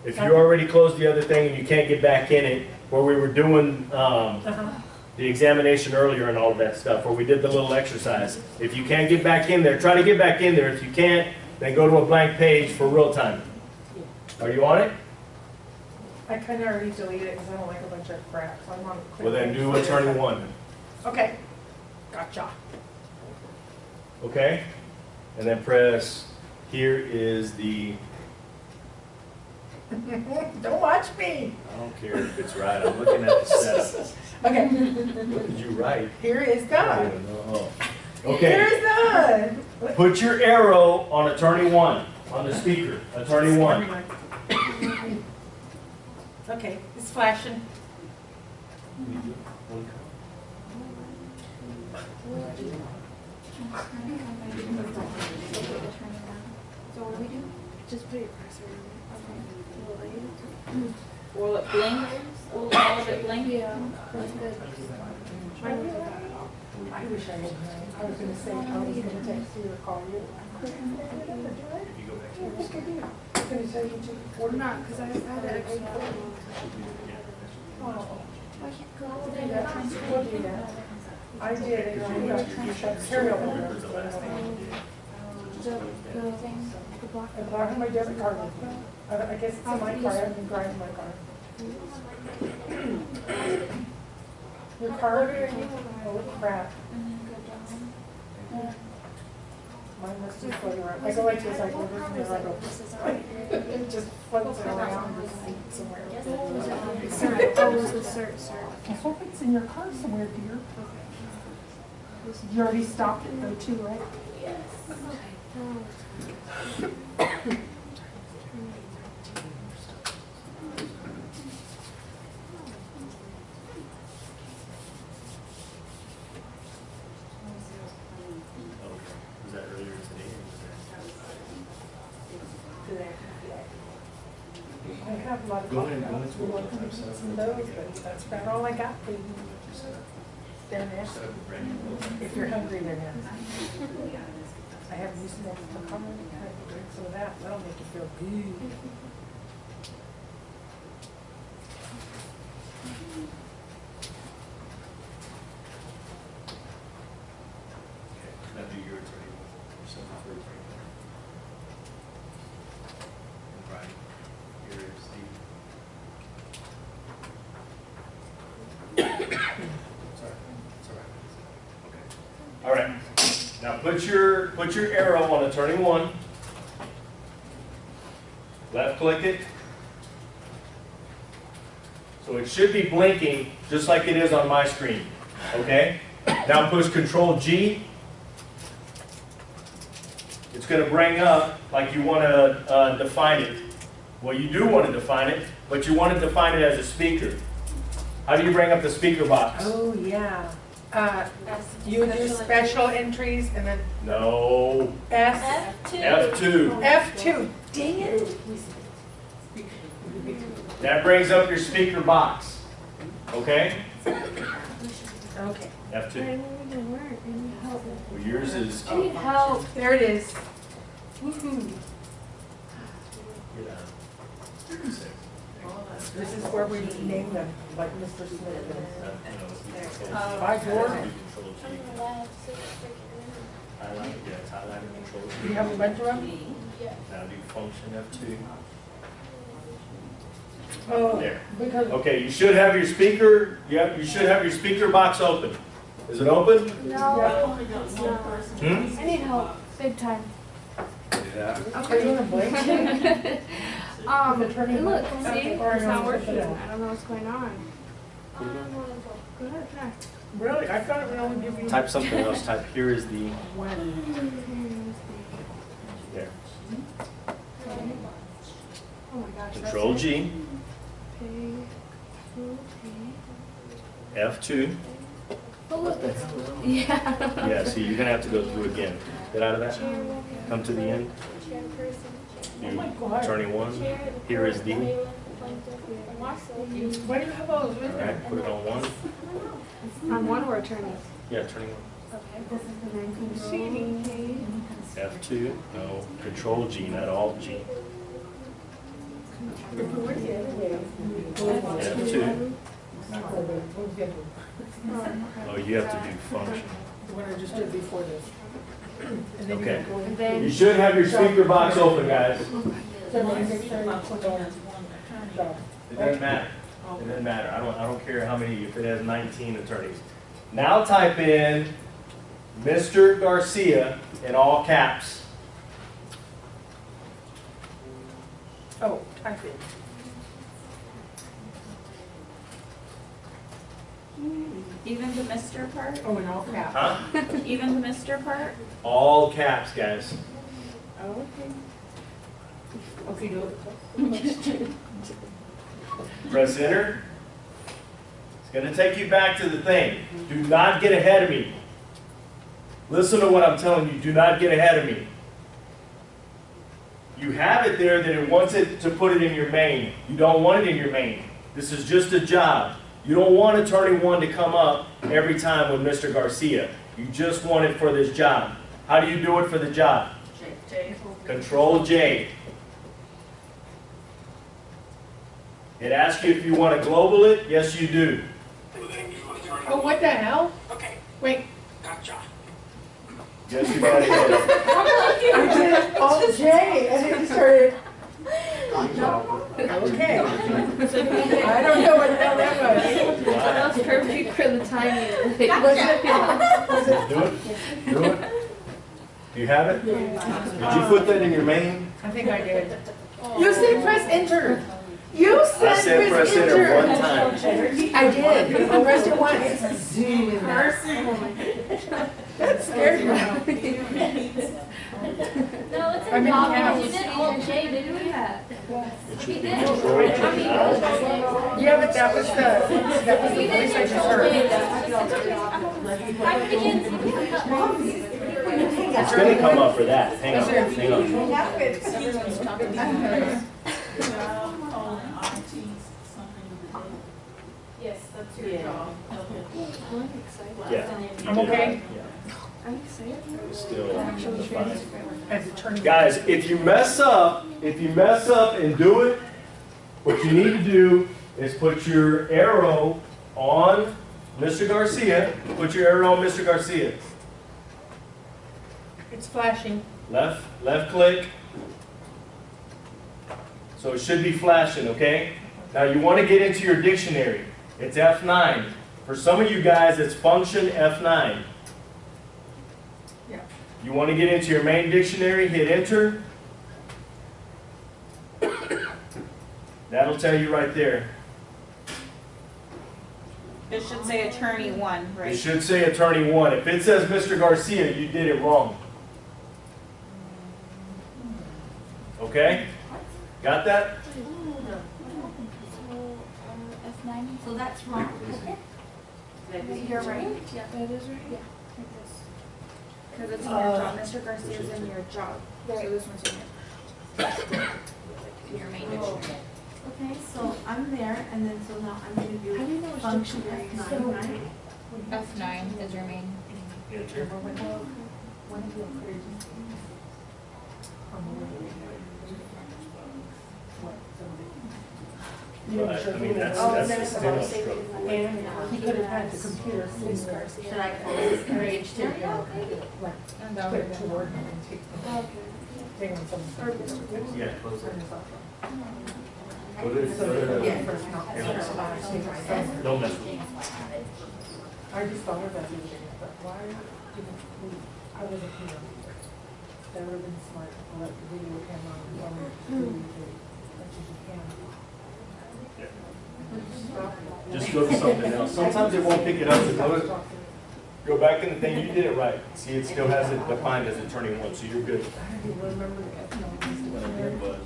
If you already closed the other thing and you can't get back in it, where we were doing the examination earlier and all of that stuff, where we did the little exercise. If you can't get back in there, try to get back in there. If you can't, then go to a blank page for real time. Are you on it? I kind of already deleted it because I don't like a bunch of crap, so I'm on. Well then do attorney 1. Okay, gotcha. Okay? And then press, here is the, Don't watch me. I don't care if it's right, I'm looking at the setup. Okay, What did you write? here is God. Oh. Here Okay, is God. put your arrow on attorney 1, on the speaker, attorney 1. Okay, it's flashing. So what do we do? Just put your cursor on Will it blink? Will all of it blink? it. Yeah, that's good. I wish I had known. I was gonna say, I was gonna text you or call you. I was gonna say, would you Or order? not, because I had an extra. Oh, I can't go we'll over do there. that. We'll do that. I did, and I got you shut cereal. The thing, the block. I thought I had my debit card with me. I guess it's in my car, I haven't been driving my car. Your card? Oh crap. Mine must be floating around. I go like this, I go over there, I go. It just floats around somewhere. Oh, it's the cert. I hope it's in your car somewhere, dear. You already stopped it though too, right? Was that earlier today? I have a lot of Go ahead, coffee. go into it. Some of those, but that's about all I got for you. They're nasty. If you're hungry, they're nasty. I have used them for coffee. I have to drink some of that. That'll make you feel good. Now do your attorney. Yourself for attorney. Right. Here is the. Sorry. It's all right. Okay. All right. Now put your arrow on attorney 1. Left click it. So it should be blinking just like it is on my screen. Okay? Now push Control G. It's going to bring up like you want to define it. Well, you do want to define it, but you want to define it as a speaker. How do you bring up the speaker box? Oh, yeah. You do special entries and then No. S, F2. F2. Dang it. That brings up your speaker box. Okay? Okay. F2. Well, yours is. I need help. There it is. Woohoo. This is where we name them, like Mr. Smith. By Gordon. Highlight, yeah, it's highlighted Control Do you G. have a bunch of them? Now do function F2. Oh, There. because Okay, you should have your speaker. Yep, you should have your speaker box open. Is it open? No, Hmm? I need help, big time. Yeah. are you in a break? Look, see, Okay, it's not or working. no. I don't know what's going on. Go ahead, try. Really? I thought it would only give you. Type something else. Type here is the. There. Oh my gosh. Control that's it. G. F2. Oh look, it's, yeah. Yeah, see, you're gonna have to go through again. Get out of that. Come to the end. Do attorney 1. Here is the. Why do you have all those with All you? right, put it on 1. On one or attorney? Yeah, attorney 1. F2. No, Control G, not Alt G. F2. Oh, you have to do function. The one I just did before this. And then Okay. you And go in. You then, should have your speaker box open, guys. So make sure you put on job. It doesn't matter. It doesn't matter. I don't care how many, if it has 19 attorneys. Now type in Mr. Garcia in all caps. Oh, type it. Even the Mr. part? Oh, in all caps. Huh? Even the Mr. part? All caps, guys. Oh, okay. Okay, do it. Press enter. It's going to take you back to the thing. Do not get ahead of me. Listen to what I'm telling you. Do not get ahead of me. You have it there that it wants it to put it in your main. You don't want it in your main. This is just a job. You don't want attorney 1 to come up every time with Mr. Garcia. You just want it for this job. How do you do it for the job? J. Control J. It asks you if you want to global it. Yes, you do. Oh, what the hell? Okay, Wait. gotcha. Yes, you got it. I did Alt J and it started. Okay. I don't know what the hell that was. That was perfect for the timing. Was it? Do it. Do it. Do you have it? Did you put that in your main? I think I did. You said press enter. You I said said press enter one time. I did. I pressed it once. Zoom in there. That scared me. No, it's I'm in involved. house. You did Alt J, didn't we? We did. Yeah, but that was the We voice did I just Control J. heard. I begin. It's going to come up for that. Hang on. Hang on. Job on IT, something with the date. Yes, that's your job. Yeah. I'm okay. I'm excited. Still fine. As attorney. Guys, if you mess up and do it, what you need to do is put your arrow on Mr. Garcia. Put your arrow on Mr. Garcia. It's flashing. Left click. So it should be flashing, okay? Now you want to get into your dictionary. It's F9. For some of you guys, it's function F9. Yeah. You want to get into your main dictionary, hit enter. That'll tell you right there. It should say attorney 1, It right? should say attorney 1. If it says Mr. Garcia, you did it wrong. Okay? Got that? So that's wrong. You're right. Yeah, that is right. Yeah. Because it's in your job. Mr. Garcia's in your job. So this one's in your main dictionary. Okay, so I'm there, and then so now I'm gonna do function F9, right? F9 is your main. Enter. But, I mean, that's the steno stroke. And he could have had the computer. Should I call this page two? Like, click toward him and take on some. Yeah, close it. Don't mess with it. I just thought about it, but why didn't we, I wasn't here. That would have been smart to let the video camera on, as you can. Just go to something else. Sometimes it won't pick it up. So go back in the thing. You did it right. See, it still has it defined as attorney 1, so you're good. I didn't remember It was.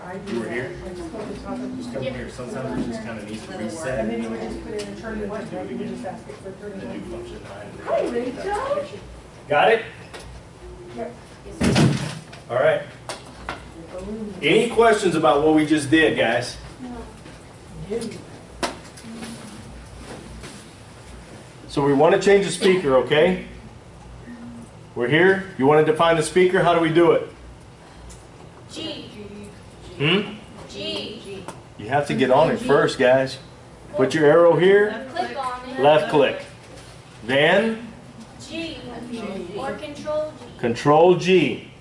I You were here? I just put the top of Just come here. Sometimes it just kind of needs to reset. and then you would just put in attorney one, and you would just ask it for The attorney new one. function 9. Hi, Rachel. Got it? Yep. All right. Any questions about what we just did, guys? So we want to change the speaker, okay? We're here. You want to define the speaker? How do we do it? G. G. You have to get on it first, guys. Put your arrow here. Click on it. Left click. Then G. Or Control G. Control G.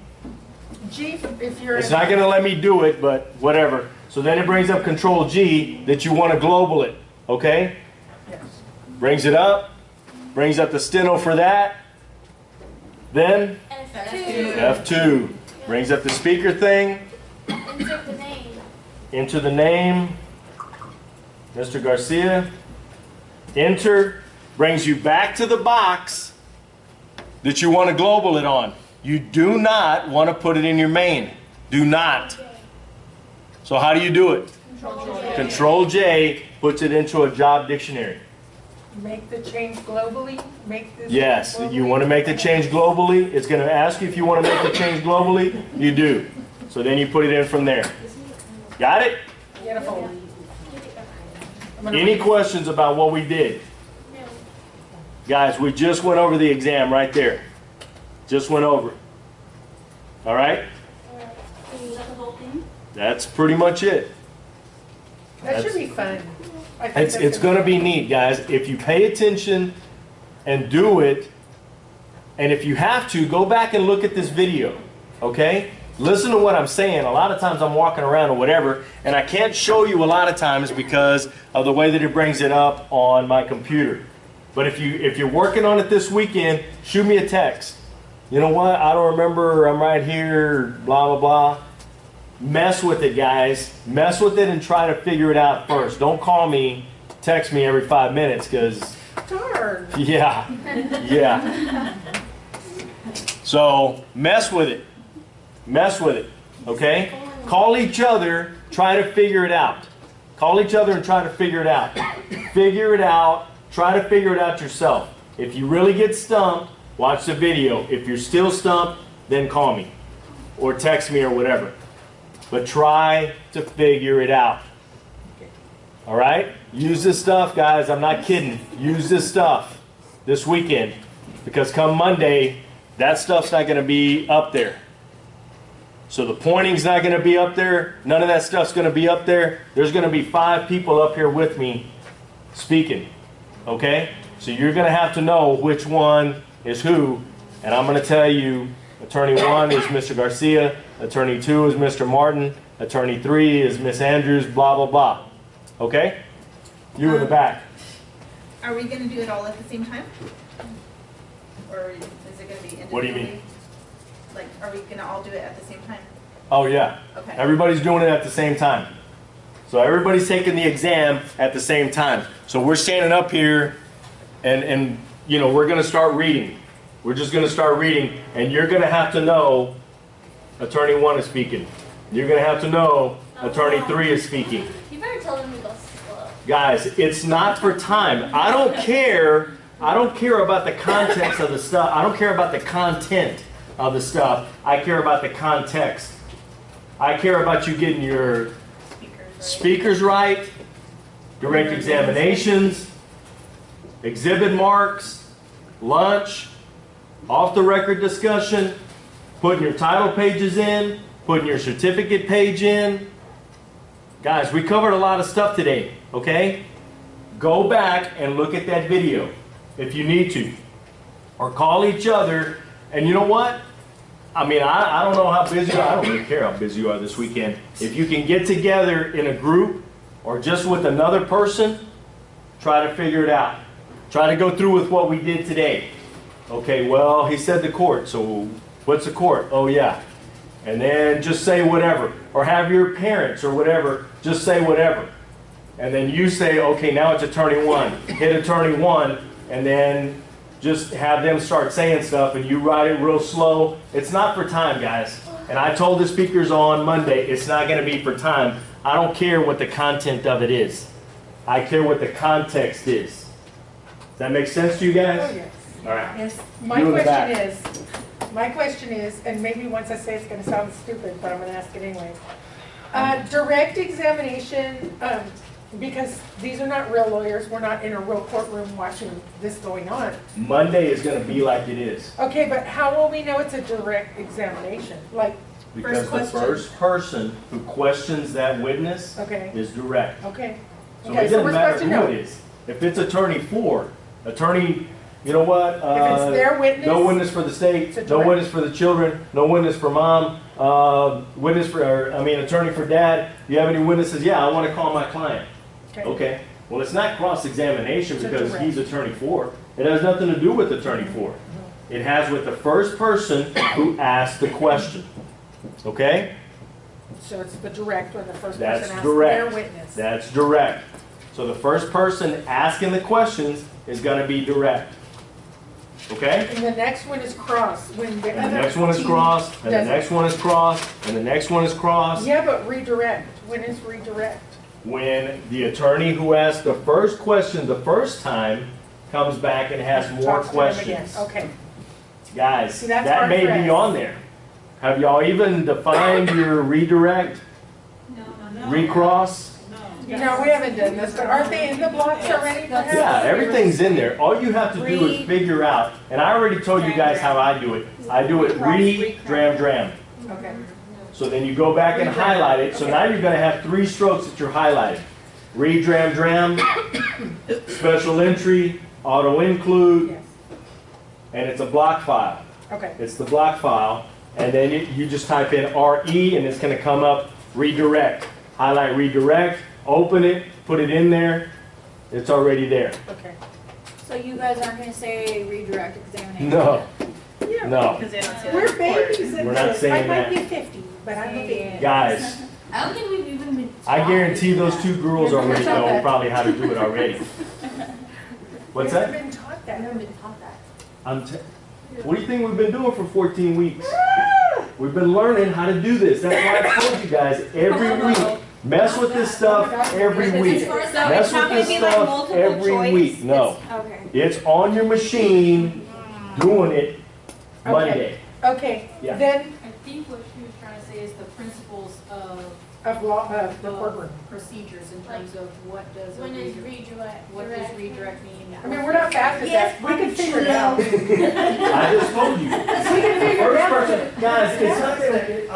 G, if you're. It's not going to let me do it, but whatever. So then it brings up Control G that you want to global it, okay? Yes. Brings it up brings up the steno for that. Then F2. F2 brings up the speaker thing. Insert the name. Enter the name, Mr. Garcia. Enter brings you back to the box that you want to global it on. You do not want to put it in your main. Do not. So how do you do it? Control J puts it into a job dictionary. Make the change globally, make this. Yes, globally. you want to make the change globally. It's going to ask you if you want to make the change globally. You do. So then you put it in from there. Got it? Beautiful. I'm gonna Any read- questions about what we did? Guys, we just went over the exam right there. Just went over it. All right? Is that the whole thing? That's pretty much it. That should be fun. I think It's that's going to be neat, guys. If you pay attention and do it, and if you have to, go back and look at this video, okay? Listen to what I'm saying. A lot of times I'm walking around or whatever, and I can't show you a lot of times because of the way that it brings it up on my computer. But if you're working on it this weekend, shoot me a text. You know what? I don't remember. I'm right here, blah, blah, blah. Mess with it, guys. Mess with it and try to figure it out first. Don't call me, text me every 5 minutes because, darn. yeah, yeah. So mess with it. Mess with it, okay? Call each other, try to figure it out. Call each other and try to figure it out. Figure it out. Try to figure it out yourself. If you really get stumped, watch the video. If you're still stumped, then call me or text me or whatever. But try to figure it out. All right? Use this stuff, guys. I'm not kidding. Use this stuff this weekend because come Monday, that stuff's not going to be up there. So the pointing's not going to be up there. None of that stuff's going to be up there. There's going to be 5 people up here with me speaking. Okay? So you're going to have to know which one is who. And I'm going to tell you, Attorney 1 is Mr. Garcia. Attorney 2 is Mr. Martin. Attorney 3 is Miss Andrews, blah, blah, blah. Okay? You in the back. Are we gonna do it all at the same time? Or is it gonna be individually? What do you mean? Like, are we gonna all do it at the same time? Oh, yeah. Okay. Everybody's doing it at the same time. So everybody's taking the exam at the same time. So we're standing up here and you know, we're going to start reading. We're just going to start reading and you're going to have to know Attorney 1 is speaking. You're going to have to know Attorney 3 is speaking. You better tell them to go slow. Guys, it's not for time. I don't care about the context of the stuff. I don't care about the content of the stuff. I care about the context. I care about you getting your speakers right, direct examinations, exhibit marks, lunch, off the record discussion, putting your title pages in, putting your certificate page in. Guys, we covered a lot of stuff today, okay? Go back and look at that video if you need to. Or call each other. And you know what? I mean, I don't know how busy you are. I don't really care how busy you are this weekend. If you can get together in a group or just with another person, try to figure it out. Try to go through with what we did today. Okay, well, he said the court, so what's the court? Oh, yeah. And then just say whatever. Or have your parents or whatever, just say whatever. And then you say, okay, now it's Attorney 1. Hit Attorney 1, and then just have them start saying stuff, and you write it real slow. It's not for time, guys. And I told the speakers on Monday, it's not going to be for time. I don't care what the content of it is. I care what the context is. Does that make sense to you guys? Oh, yes. All right. Yes. You in the back. My question is, and maybe once I say it's going to sound stupid, but I'm going to ask it anyway. Direct examination, because these are not real lawyers, we're not in a real courtroom watching this going on. Monday is going to be like it is. Okay, but how will we know it's a direct examination? Like, Because the first person who questions that witness okay, is direct. okay. So Okay, it so doesn't we're matter supposed to who know. it is. If it's Attorney 4, Attorney, you know what? If it's their witness, no witness for the state, it's a no direct. witness for the children, no witness for mom, attorney for dad. Do you have any witnesses? Yeah, I want to call my client. Okay. Okay. Well, it's not cross-examination It's a because direct. he's Attorney 4. It has nothing to do with attorney for. It has with the first person who asked the question. Okay? So it's the direct when the first That's person asks direct. their witness. That's direct. So the first person asking the questions is going to be direct. Okay? And the next one is cross. When the And the other next one is team cross, and the doesn't- next one is cross, and the next one is cross. Yeah, but redirect. When is redirect? When the attorney who asked the first question the first time comes back and has more Talks to them again. questions. Okay. Guys, See, that's that hard may for be us. on there. Have y'all even defined your redirect, No. recross? No, we haven't done this, but aren't they in the blocks already? perhaps? Yeah, everything's in there. All you have to do is figure out, and I already told you guys how I do it. I do it re-dram-dram. Okay. So then you go back and highlight it. So now you're going to have 3 strokes that you're highlighting. Re-dram-dram, special entry, auto-include, Yes. and it's a block file. Okay. It's the block file, and then you just type in RE, and it's going to come up redirect. Highlight redirect, open it, put it in there. It's already there. Okay. So you guys aren't gonna say redirect examination? No, Yeah. no. Because they don't see that We're report. babies in We're not this. I saying might that. be 50, but I'm a baby. Guys, I don't think we've even been. I guarantee those 2 girls already know that. probably how to do it already. What's We've never that? been taught I've that. never been taught that. What do you think we've been doing for 14 weeks? We've been learning how to do this. That's why I told you guys every week. Mess with this stuff every week. So Mess it's not with gonna this be like stuff multiple every choice? week. No. Okay. It's on your machine doing it Monday. Okay, Yeah. then I think what she was trying to say is the principles of law, the the courtroom. procedures in terms of what does a When is redirect, redirect? what does redirect mean? I mean, we're not fast at Yes, that. We can figure it out. I just told you. We can figure it First out. person, guys, it's not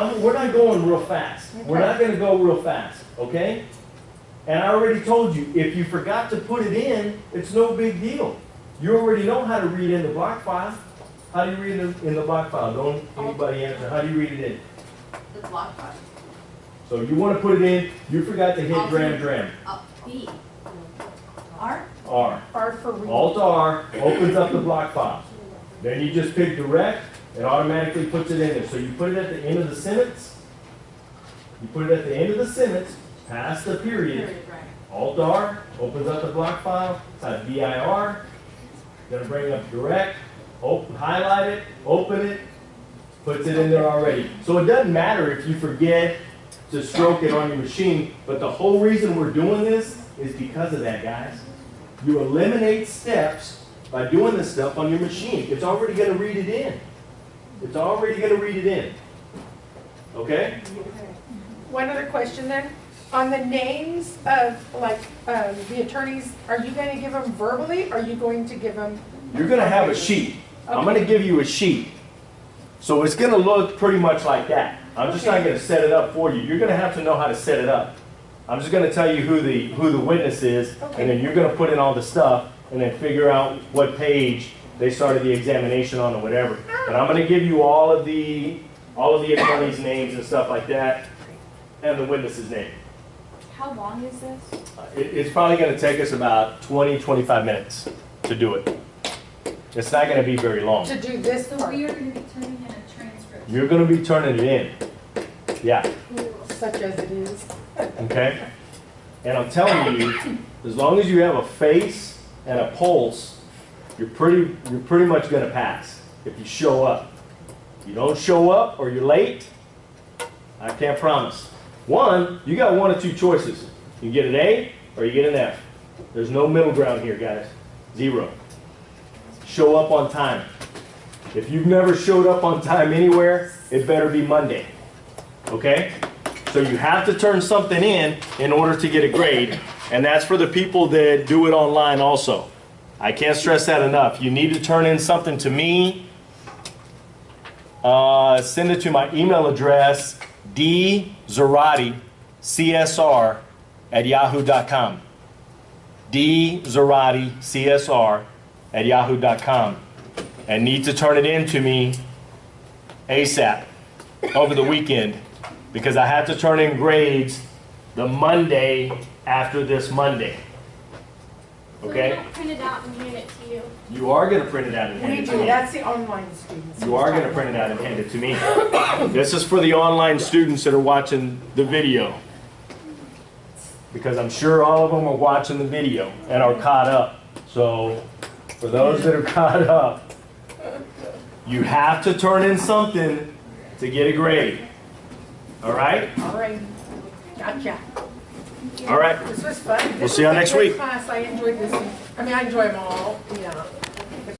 gonna, we're not going real fast. We're not gonna go real fast, okay? And I already told you, if you forgot to put it in, it's no big deal. You already know how to read in the block file. How do you read in the block file? Don't anybody answer. How do you read it in? The block file. So you want to put it in, you forgot to hit dram. B. R? R. R for read. Alt R opens up the block file. Then you just pick direct, it automatically puts it in there. So you put it at the end of the sentence. You put it at the end of the sentence, past the period. Alt R opens up the block file, type VIR, gonna bring up direct, highlight it, open it, puts it in there already. So it doesn't matter if you forget to stroke it on your machine, but the whole reason we're doing this is because of that, guys. You eliminate steps by doing this stuff on your machine. It's already gonna read it in. It's already gonna read it in. Okay? One other question then. On the names of, like, the attorneys, are you going to give them verbally, or are you going to give them? You're gonna have a sheet. I'm gonna give you a sheet. So it's gonna look pretty much like that. I'm just not gonna set it up for you. You're gonna have to know how to set it up. I'm just gonna tell you who the witness is, and then you're gonna put in all the stuff, and then figure out what page they started the examination on or whatever. But I'm gonna give you all of the attorneys' names and stuff like that, and the witness's name. How long is this? It's probably gonna take us about 20, 25 minutes to do it. It's not gonna be very long. To do this So part, we are going to be turning in a transcript. You're gonna be turning it in. Yeah, such as it is. okay? And I'm telling you, as long as you have a face and a pulse, you're pretty much gonna pass if you show up. If you don't show up or you're late, I can't promise. One, you got 1 or 2 choices. You get an A or you get an F. There's no middle ground here, guys. 0. Show up on time. If you've never showed up on time anywhere, it better be Monday. Okay? So you have to turn something in order to get a grade, and that's for the people that do it online also. I can't stress that enough. You need to turn in something to me. Send it to my email address, dzarati csr@yahoo.com. dzarati csr@yahoo.com. And need to turn it in to me ASAP over the weekend, because I have to turn in grades the Monday after this Monday. So we Okay? don't print it out and hand it to you. You are going to print it out and hand We it to do, me. that's the online students. You are going to print it out and hand it to me. This is for the online students that are watching the video. Because I'm sure all of them are watching the video and are caught up. So for those that are caught up, you have to turn in something to get a grade. All right? All right, gotcha. All right. This was fun. We'll see y'all next week. Class, I enjoyed this. I mean, I enjoy them all, yeah.